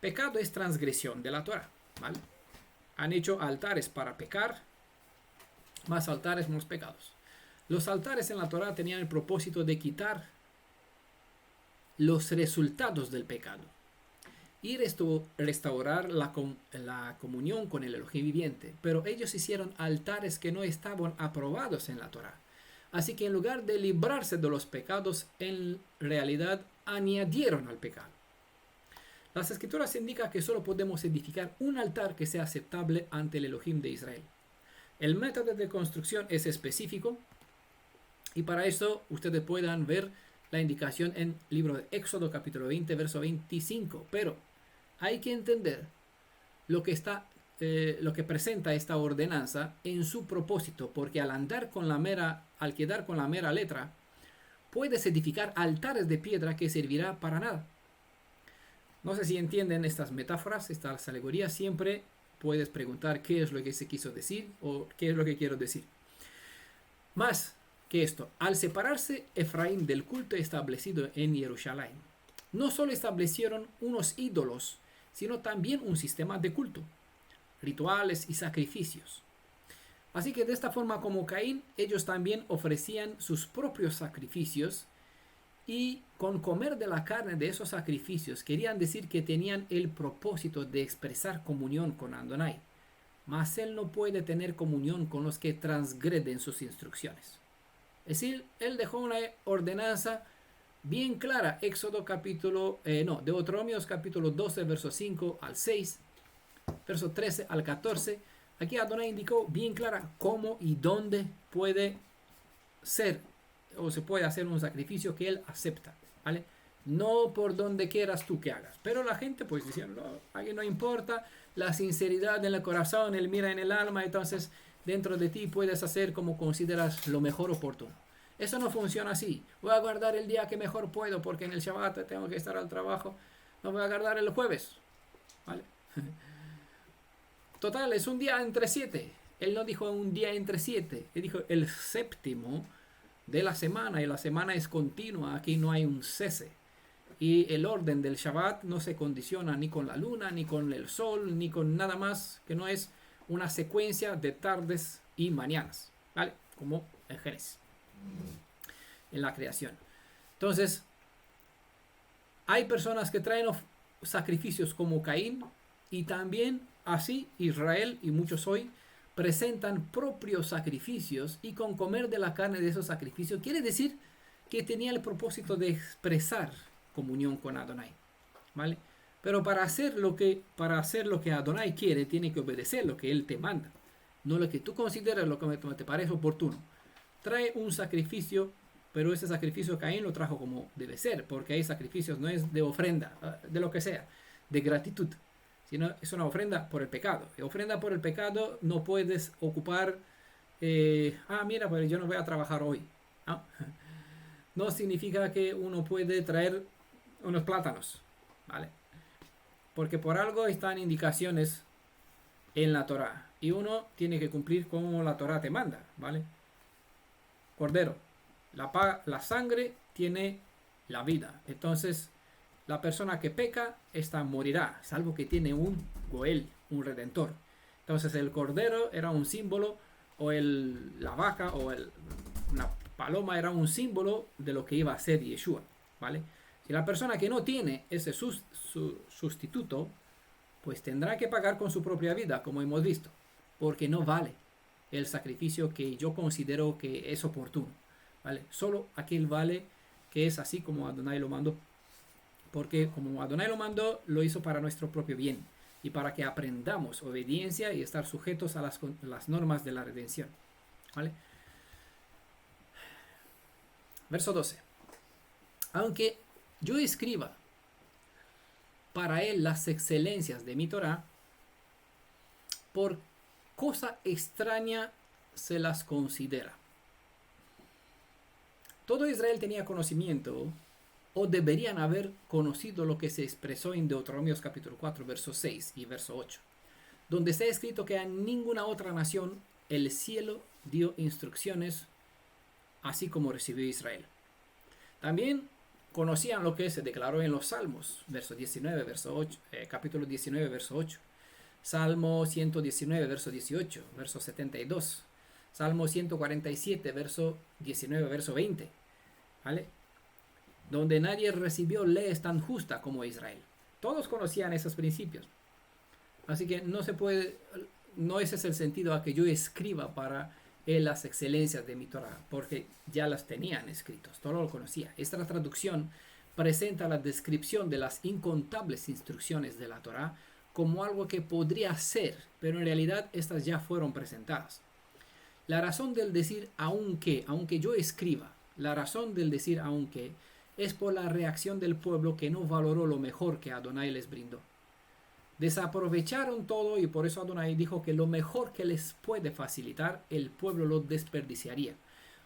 Pecado es transgresión de la Torah, ¿vale? Han hecho altares para pecar, más altares, más pecados. Los altares en la Torah tenían el propósito de quitar los resultados del pecado y restaurar la comunión con el Elohim viviente. Pero ellos hicieron altares que no estaban aprobados en la Torah. Así que en lugar de librarse de los pecados, en realidad añadieron al pecado. Las escrituras indican que solo podemos edificar un altar que sea aceptable ante el Elohim de Israel. El método de construcción es específico y para eso ustedes puedan ver la indicación en el libro de Éxodo capítulo 20 verso 25. Pero hay que entender lo que presenta esta ordenanza en su propósito, porque al quedar con la mera letra, puedes edificar altares de piedra que servirá para nada. No sé si entienden estas metáforas, estas alegorías. Siempre puedes preguntar qué es lo que se quiso decir o qué es lo que quiero decir. Más que esto, al separarse Efraín del culto establecido en Jerusalén, no solo establecieron unos ídolos, sino también un sistema de culto, rituales y sacrificios. Así que de esta forma como Caín, ellos también ofrecían sus propios sacrificios y con comer de la carne de esos sacrificios querían decir que tenían el propósito de expresar comunión con Adonai. Mas él no puede tener comunión con los que transgreden sus instrucciones. Es decir, él dejó una ordenanza bien clara. Deuteronomios capítulo 12, verso 5 al 6, verso 13 al 14. Aquí Adonai indicó bien clara cómo y dónde puede ser o se puede hacer un sacrificio que él acepta, ¿vale? No por donde quieras tú que hagas. Pero la gente pues diciendo, no, aquí no importa, la sinceridad en el corazón, él mira en el alma, entonces dentro de ti puedes hacer como consideras lo mejor oportuno. Eso no funciona así. Voy a guardar el día que mejor puedo porque en el Shabbat tengo que estar al trabajo. No voy a guardar el jueves, ¿vale? Total, es un día entre 7. Él no dijo un día entre 7, él dijo el séptimo de la semana, y la semana es continua, aquí no hay un cese. Y el orden del Shabbat no se condiciona ni con la luna, ni con el sol, ni con nada más, que no es una secuencia de tardes y mañanas, ¿vale? Como en Génesis, en la creación. Entonces, hay personas que traen sacrificios como Caín, y también así Israel y muchos hoy presentan propios sacrificios, y con comer de la carne de esos sacrificios quiere decir que tenía el propósito de expresar comunión con Adonai, ¿vale? Pero para hacer lo que Adonai quiere, tiene que obedecer lo que él te manda, no lo que tú consideras, lo que te parece oportuno. Trae un sacrificio, pero ese sacrificio Caín lo trajo como debe ser, porque hay sacrificios, no es de ofrenda, de lo que sea, de gratitud, sino es una ofrenda por el pecado. Y ofrenda por el pecado no puedes ocupar, mira, pues yo no voy a trabajar hoy. No significa que uno puede traer unos plátanos, ¿vale? Porque por algo están indicaciones en la Torah, y uno tiene que cumplir como la Torah te manda, ¿vale? Cordero, la sangre tiene la vida. Entonces, la persona que peca, esta morirá, salvo que tiene un Goel, un redentor. Entonces el cordero era un símbolo, o la vaca o una paloma era un símbolo de lo que iba a ser Yeshua, ¿vale? Si la persona que no tiene ese sustituto, pues tendrá que pagar con su propia vida, como hemos visto, porque no vale el sacrificio que yo considero que es oportuno, ¿vale? Solo aquel vale que es así como Adonai lo mandó. Porque como Adonai lo mandó, lo hizo para nuestro propio bien y para que aprendamos obediencia y estar sujetos a las normas de la redención, ¿vale? Verso 12. Aunque yo escriba para él las excelencias de mi Torah, por cosa extraña se las considera. Todo Israel tenía conocimiento, o deberían haber conocido, lo que se expresó en Deuteronomios capítulo 4, verso 6 y verso 8, donde está escrito que a ninguna otra nación el cielo dio instrucciones así como recibió Israel. También conocían lo que se declaró en los Salmos, verso 19, verso 8, capítulo 19, verso 8. Salmo 119, verso 18, verso 72. Salmo 147, verso 19, verso 20. ¿Vale? Donde nadie recibió leyes tan justas como Israel. Todos conocían esos principios. Así que no se puede, no ese es el sentido a que yo escriba para las excelencias de mi Torah, porque ya las tenían escritos, todo lo conocía. Esta traducción presenta la descripción de las incontables instrucciones de la Torah como algo que podría ser, pero en realidad estas ya fueron presentadas. La razón del decir aunque yo escriba, la razón del decir aunque es por la reacción del pueblo que no valoró lo mejor que Adonai les brindó. Desaprovecharon todo y por eso Adonai dijo que lo mejor que les puede facilitar, el pueblo lo desperdiciaría.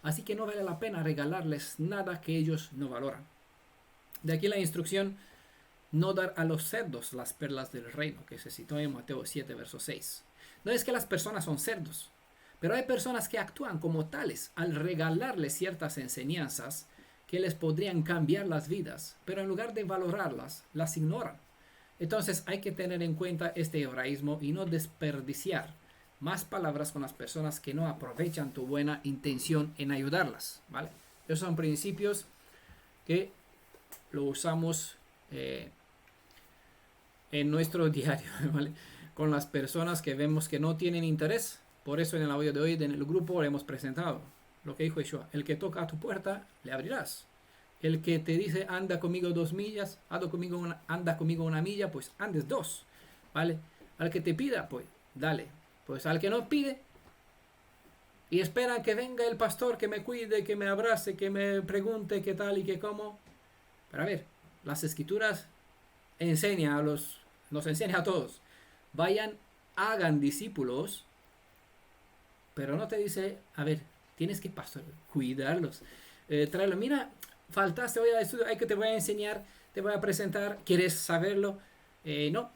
Así que no vale la pena regalarles nada que ellos no valoran. De aquí la instrucción, no dar a los cerdos las perlas del reino, que se citó en Mateo 7, verso 6. No es que las personas son cerdos, pero hay personas que actúan como tales al regalarles ciertas enseñanzas que les podrían cambiar las vidas, pero en lugar de valorarlas, las ignoran. Entonces hay que tener en cuenta este hebraísmo y no desperdiciar más palabras con las personas que no aprovechan tu buena intención en ayudarlas, ¿vale? Esos son principios que lo usamos en nuestro diario, ¿vale? Con las personas que vemos que no tienen interés. Por eso en el audio de hoy en el grupo le hemos presentado lo que dijo Yeshua: el que toca a tu puerta, le abrirás. El que te dice anda conmigo 2 millas, anda conmigo 1 milla, pues andes 2, ¿vale? Al que te pida, pues dale. Pues al que no pide y esperan que venga el pastor que me cuide, que me abrace, que me pregunte qué tal y qué cómo. Pero a ver, las escrituras nos enseña a todos: vayan, hagan discípulos, pero no te dice, a ver, tienes que cuidarlos, traerlo. Mira, faltaste hoy al estudio, hay que te voy a enseñar, te voy a presentar, ¿quieres saberlo? No,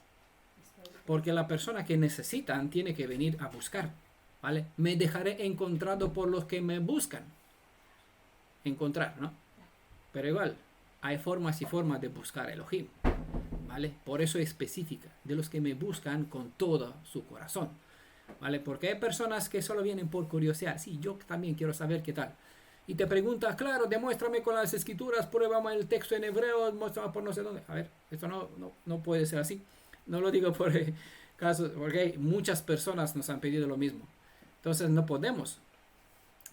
porque la persona que necesitan tiene que venir a buscar, ¿vale? Me dejaré encontrado por los que me buscan. Encontrar, ¿no? Pero igual, hay formas y formas de buscar a Elohim, ¿vale? Por eso es específica, de los que me buscan con todo su corazón, ¿vale? Porque hay personas que solo vienen por curiosidad. Sí, yo también quiero saber qué tal. Y te preguntas, claro, demuéstrame con las escrituras, pruébame el texto en hebreo, muéstrame por no sé dónde. A ver, esto no puede ser así. No lo digo por casos, porque muchas personas nos han pedido lo mismo. Entonces no podemos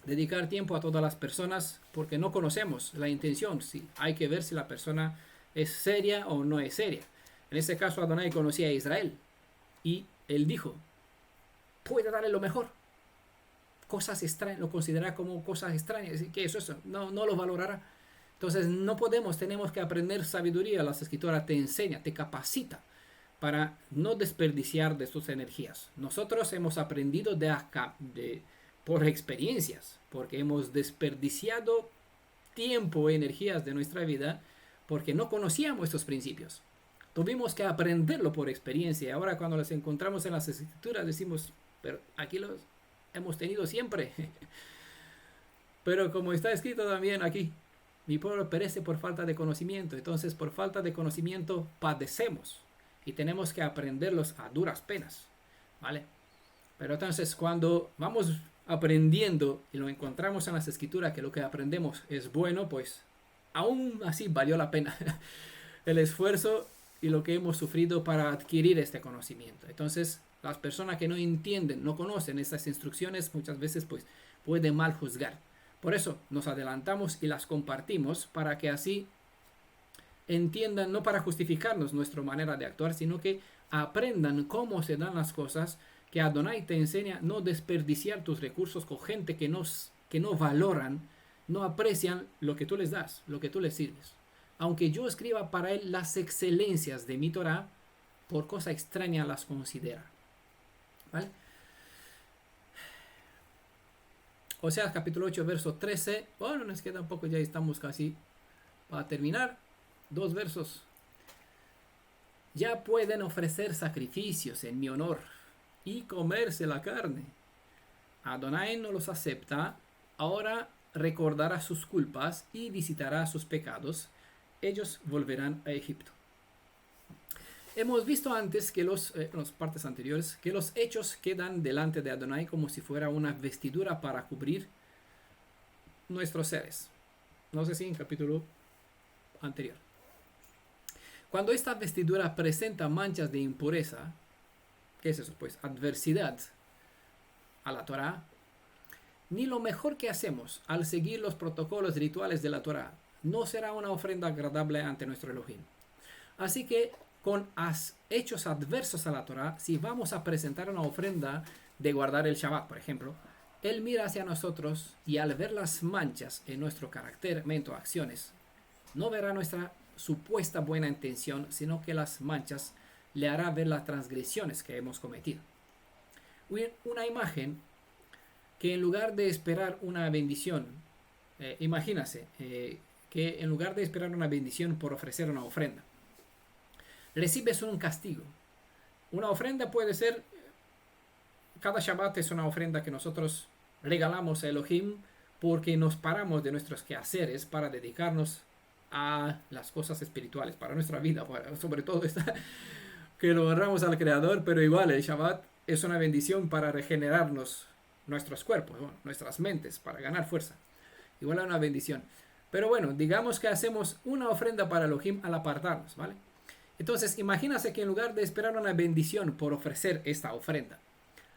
dedicar tiempo a todas las personas porque no conocemos la intención. Sí, hay que ver si la persona es seria o no es seria. En este caso Adonai conocía a Israel y él dijo, puede darle lo mejor. Cosas extrañas, lo considera como cosas extrañas. ¿Qué es eso? No lo valorará. Entonces no podemos, tenemos que aprender sabiduría. Las escrituras te enseña, te capacita para no desperdiciar de sus energías. Nosotros hemos aprendido por experiencias, porque hemos desperdiciado tiempo y energías de nuestra vida porque no conocíamos estos principios. Tuvimos que aprenderlo por experiencia. Ahora cuando los encontramos en las escrituras decimos, pero aquí los hemos tenido siempre. Pero como está escrito también aquí, mi pueblo perece por falta de conocimiento. Entonces por falta de conocimiento padecemos y tenemos que aprenderlos a duras penas, ¿vale? Pero entonces cuando vamos aprendiendo y lo encontramos en las escrituras que lo que aprendemos es bueno, pues aún así valió la pena el esfuerzo y lo que hemos sufrido para adquirir este conocimiento. Entonces las personas que no entienden, no conocen estas instrucciones, muchas veces pues pueden mal juzgar. Por eso nos adelantamos y las compartimos para que así entiendan, no para justificarnos nuestra manera de actuar, sino que aprendan cómo se dan las cosas, que Adonai te enseña no desperdiciar tus recursos con gente que no valoran, no aprecian lo que tú les das, lo que tú les sirves. Aunque yo escriba para él las excelencias de mi Torah, por cosa extraña las considera. ¿Vale? Oseas capítulo 8, verso 13. Bueno, nos queda un poco, ya estamos casi para terminar. 2 versos. Ya pueden ofrecer sacrificios en mi honor y comerse la carne. Adonai no los acepta. Ahora recordará sus culpas y visitará sus pecados. ellos volverán a Egipto. Hemos visto antes que en las partes anteriores que los hechos quedan delante de Adonai como si fuera una vestidura para cubrir nuestros seres. No sé si en capítulo anterior. Cuando esta vestidura presenta manchas de impureza, ¿qué es eso? Pues adversidad a la Torá, ni lo mejor que hacemos al seguir los protocolos rituales de la Torá no será una ofrenda agradable ante nuestro Elohim. Así que con hechos adversos a la Torá, si vamos a presentar una ofrenda de guardar el Shabbat, por ejemplo, Él mira hacia nosotros y al ver las manchas en nuestro carácter, mente o acciones, no verá nuestra supuesta buena intención, sino que las manchas le hará ver las transgresiones que hemos cometido. Una imagen que en lugar de esperar una bendición, imagínase que en lugar de esperar una bendición por ofrecer una ofrenda, recibes un castigo. Una ofrenda puede ser, cada Shabbat es una ofrenda que nosotros regalamos a Elohim porque nos paramos de nuestros quehaceres para dedicarnos a las cosas espirituales, para nuestra vida, sobre todo que lo honramos al Creador, pero igual el Shabbat es una bendición para regenerarnos nuestros cuerpos, nuestras mentes, para ganar fuerza. Igual es una bendición. Pero bueno, digamos que hacemos una ofrenda para Elohim al apartarnos, ¿vale? Entonces, imagínate que en lugar de esperar una bendición por ofrecer esta ofrenda,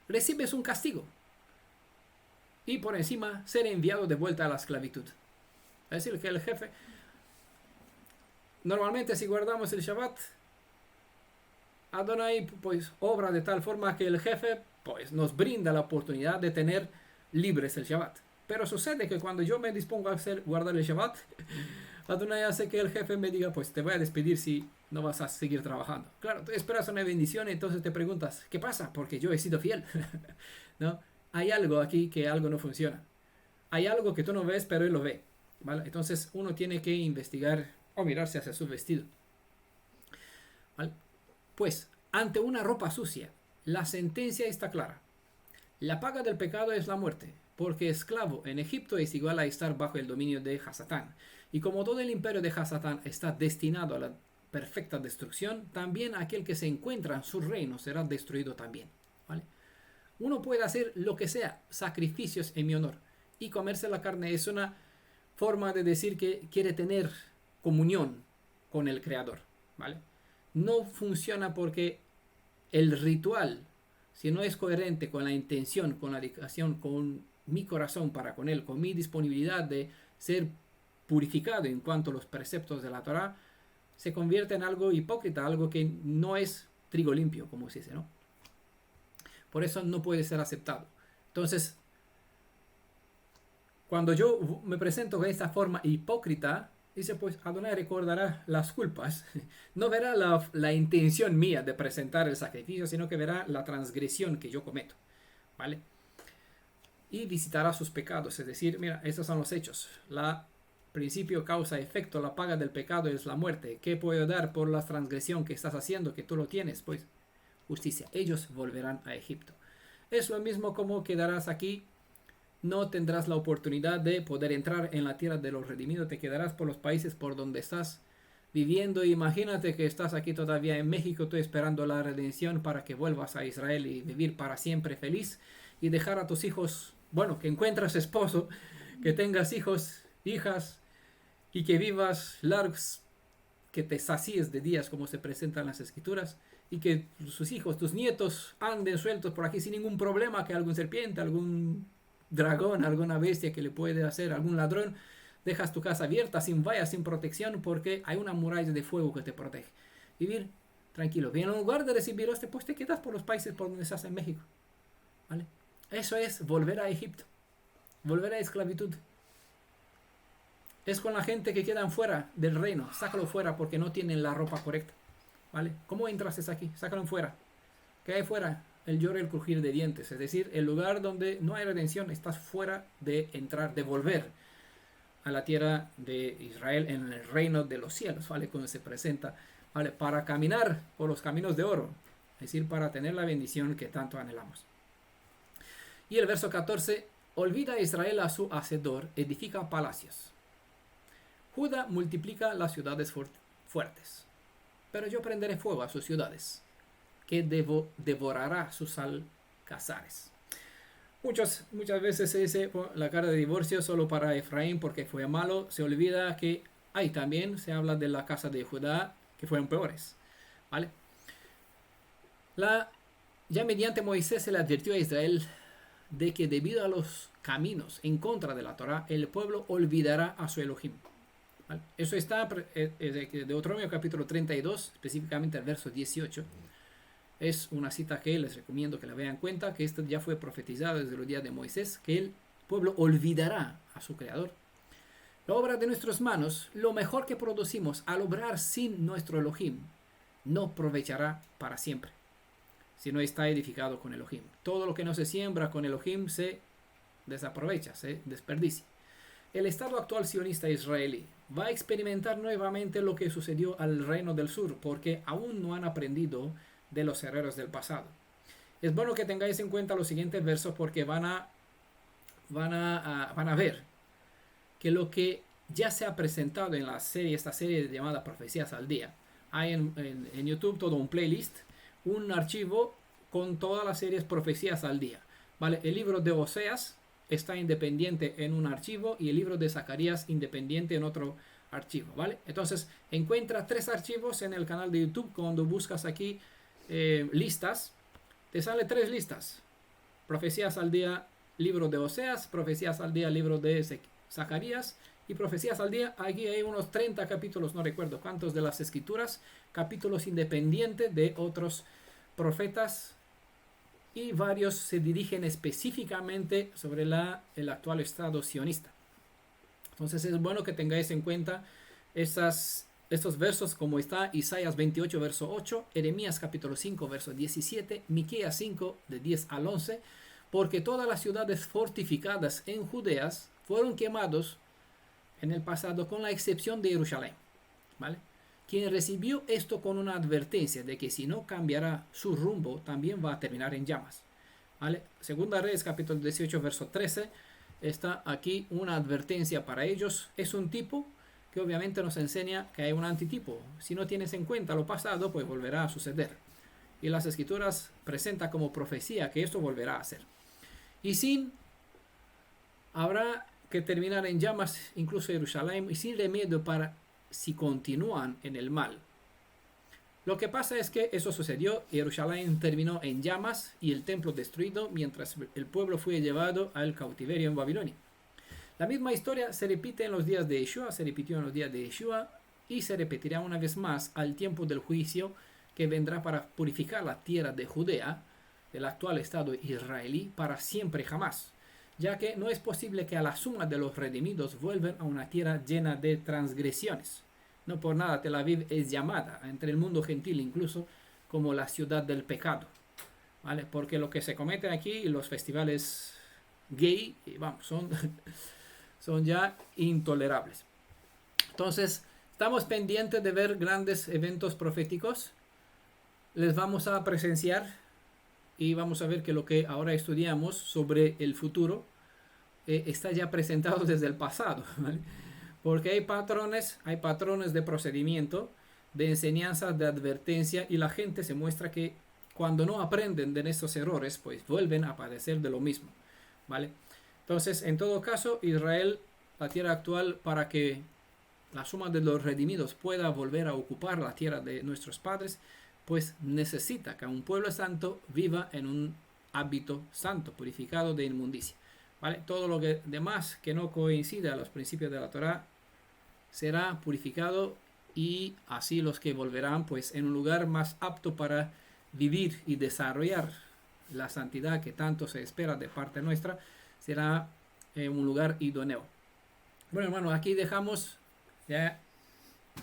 recibes un castigo. Y por encima, ser enviado de vuelta a la esclavitud. Es decir, que el jefe... Normalmente, si guardamos el Shabbat, Adonai pues obra de tal forma que el jefe pues nos brinda la oportunidad de tener libres el Shabbat. Pero sucede que cuando yo me dispongo a guardar el Shabbat, Adonai hace que el jefe me diga, pues te voy a despedir si no vas a seguir trabajando. Claro, tú esperas una bendición y entonces te preguntas, ¿qué pasa? Porque yo he sido fiel. ¿No? Hay algo aquí que algo no funciona. Hay algo que tú no ves, pero él lo ve. ¿Vale? Entonces uno tiene que investigar o mirarse hacia su vestido. ¿Vale? Pues, ante una ropa sucia, la sentencia está clara. La paga del pecado es la muerte, porque esclavo en Egipto es igual a estar bajo el dominio de Hasatán. Y como todo el imperio de Hasatán está destinado a la perfecta destrucción, también aquel que se encuentra en su reino será destruido también. ¿Vale? Uno puede hacer lo que sea, sacrificios en mi honor, y comerse la carne es una forma de decir que quiere tener comunión con el Creador. ¿Vale? No funciona porque el ritual, si no es coherente con la intención, con la dedicación, con mi corazón para con Él, con mi disponibilidad de ser purificado en cuanto a los preceptos de la Torá, se convierte en algo hipócrita, algo que no es trigo limpio, como se dice, ¿no? Por eso no puede ser aceptado. Entonces, cuando yo me presento de esta forma hipócrita, dice, pues Adonai recordará las culpas. No verá la intención mía de presentar el sacrificio, sino que verá la transgresión que yo cometo. ¿Vale? Y visitará sus pecados. Es decir, mira, estos son los hechos. La principio, causa, efecto, la paga del pecado es la muerte. ¿Qué puedo dar por la transgresión que estás haciendo, que tú lo tienes? Pues justicia. Ellos volverán a Egipto. Es lo mismo como quedarás aquí. No tendrás la oportunidad de poder entrar en la tierra de los redimidos. Te quedarás por los países por donde estás viviendo. Imagínate que estás aquí todavía en México, tú esperando la redención para que vuelvas a Israel y vivir para siempre feliz. Y dejar a tus hijos, bueno, que encuentres esposo, que tengas hijos, hijas, y que vivas largos, que te sacíes de días como se presentan las escrituras. Y que sus hijos, tus nietos anden sueltos por aquí sin ningún problema, que algún serpiente, algún dragón, alguna bestia que le puede hacer, algún ladrón, dejas tu casa abierta, sin vallas, sin protección, porque hay una muralla de fuego que te protege. Vivir tranquilo. Y en lugar de recibir pues te quedas por los países por donde estás en México. ¿Vale? Eso es volver a Egipto. Volver a esclavitud. Es con la gente que quedan fuera del reino. Sácalo fuera porque no tienen la ropa correcta. ¿Vale? ¿Cómo entraste aquí? Sácalo fuera. ¿Qué hay fuera? El lloro y el crujir de dientes, es decir, el lugar donde no hay redención, estás fuera de entrar, de volver a la tierra de Israel en el reino de los cielos, ¿vale? Cuando se presenta, ¿vale? Para caminar por los caminos de oro, es decir, para tener la bendición que tanto anhelamos. Y el verso 14, olvida a Israel a su hacedor, edifica palacios. Judá multiplica las ciudades fuertes, pero yo prenderé fuego a sus ciudades, que devorará sus alcazares. Muchas veces se dice la carta de divorcio solo para Efraín porque fue malo. Se olvida que ahí también se habla de la casa de Judá que fueron peores. ¿Vale? Ya mediante Moisés se le advirtió a Israel de que debido a los caminos en contra de la Torá, el pueblo olvidará a su Elohim. ¿Vale? Eso está de Deuteronomio capítulo 32, específicamente el verso 18. Es una cita que les recomiendo que la vean en cuenta, que esto ya fue profetizado desde los días de Moisés, que el pueblo olvidará a su Creador. La obra de nuestras manos, lo mejor que producimos al obrar sin nuestro Elohim, no aprovechará para siempre, si no está edificado con Elohim. Todo lo que no se siembra con Elohim se desaprovecha, se desperdicia. El estado actual sionista israelí va a experimentar nuevamente lo que sucedió al reino del sur, porque aún no han aprendido de los errores del pasado. Es bueno que tengáis en cuenta los siguientes versos porque van a ver que lo que ya se ha presentado en esta serie llamada Profecías al Día. Hay en YouTube todo un playlist, un archivo con todas las series Profecías al Día. ¿Vale? El libro de Oseas está independiente en un archivo y el libro de Zacarías independiente en otro archivo. ¿Vale? Entonces encuentra 3 archivos en el canal de YouTube. Cuando buscas aquí listas, te sale 3 listas: Profecías al Día, libro de Oseas; Profecías al Día, libro de Zacarías; y Profecías al Día. Aquí hay unos 30 capítulos, no recuerdo cuántos, de las escrituras, capítulos independientes de otros profetas, y varios se dirigen específicamente sobre el actual estado sionista. Entonces es bueno que tengáis en cuenta estos versos, como está Isaías 28, verso 8, Jeremías capítulo 5, verso 17, Miqueas 5, de 10 al 11, porque todas las ciudades fortificadas en Judeas fueron quemados en el pasado, con la excepción de Jerusalén. ¿Vale? Quien recibió esto con una advertencia de que si no cambiará su rumbo, también va a terminar en llamas. ¿Vale? Segunda Reyes capítulo 18, verso 13, está aquí una advertencia para ellos. Es un tipo que obviamente nos enseña que hay un antitipo. Si no tienes en cuenta lo pasado, pues volverá a suceder. Y las escrituras presentan como profecía que esto volverá a ser. Y habrá que terminar en llamas incluso Jerusalén, y sin remedio para si continúan en el mal. Lo que pasa es que eso sucedió. Jerusalén terminó en llamas y el templo destruido, mientras el pueblo fue llevado al cautiverio en Babilonia. La misma historia se repite en los días de Yeshua, se repitió en los días de Yeshua y se repetirá una vez más al tiempo del juicio que vendrá para purificar la tierra de Judea, el actual estado israelí, para siempre jamás, ya que no es posible que a la suma de los redimidos vuelvan a una tierra llena de transgresiones. No por nada Tel Aviv es llamada, entre el mundo gentil incluso, como la ciudad del pecado, ¿vale? Porque lo que se comete aquí, los festivales gay, vamos, son ya intolerables. Entonces, estamos pendientes de ver grandes eventos proféticos. Les vamos a presenciar y vamos a ver que lo que ahora estudiamos sobre el futuro está ya presentado desde el pasado, ¿vale? Porque hay patrones de procedimiento, de enseñanza, de advertencia, y la gente se muestra que cuando no aprenden de estos errores, pues vuelven a padecer de lo mismo, ¿vale? Entonces, en todo caso, Israel, la tierra actual, para que la suma de los redimidos pueda volver a ocupar la tierra de nuestros padres, pues necesita que un pueblo santo viva en un hábito santo, purificado de inmundicia, ¿vale? Todo lo demás que no coincida a los principios de la Torá será purificado, y así los que volverán pues en un lugar más apto para vivir y desarrollar la santidad que tanto se espera de parte nuestra, será un lugar idóneo. Bueno, hermano, aquí dejamos ya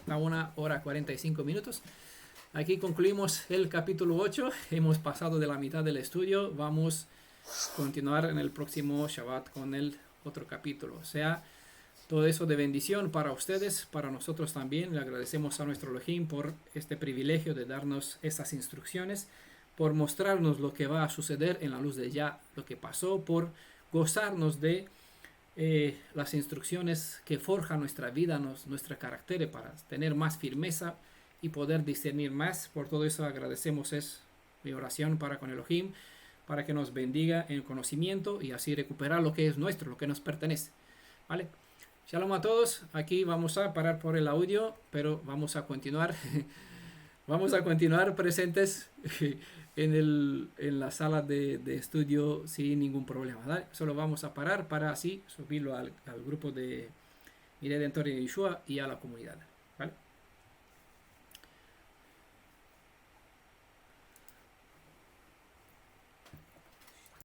a 1:45. Aquí concluimos el capítulo 8. Hemos pasado de la mitad del estudio. Vamos a continuar en el próximo Shabbat con el otro capítulo. O sea, todo eso de bendición para ustedes, para nosotros también. Le agradecemos a nuestro Elohim por este privilegio de darnos estas instrucciones, por mostrarnos lo que va a suceder en la luz de ya, lo que pasó, por gozarnos de las instrucciones que forjan nuestra vida, nuestro carácter para tener más firmeza y poder discernir más. Por todo eso agradecemos, es mi oración para con Elohim, para que nos bendiga en el conocimiento y así recuperar lo que es nuestro, lo que nos pertenece. ¿Vale? Shalom a todos. Aquí vamos a parar por el audio, pero vamos a continuar. Vamos a continuar presentes en la sala de estudio sin ningún problema. ¿Vale? Solo vamos a parar para así subirlo al grupo de Mi Redentor y Yeshua y a la comunidad.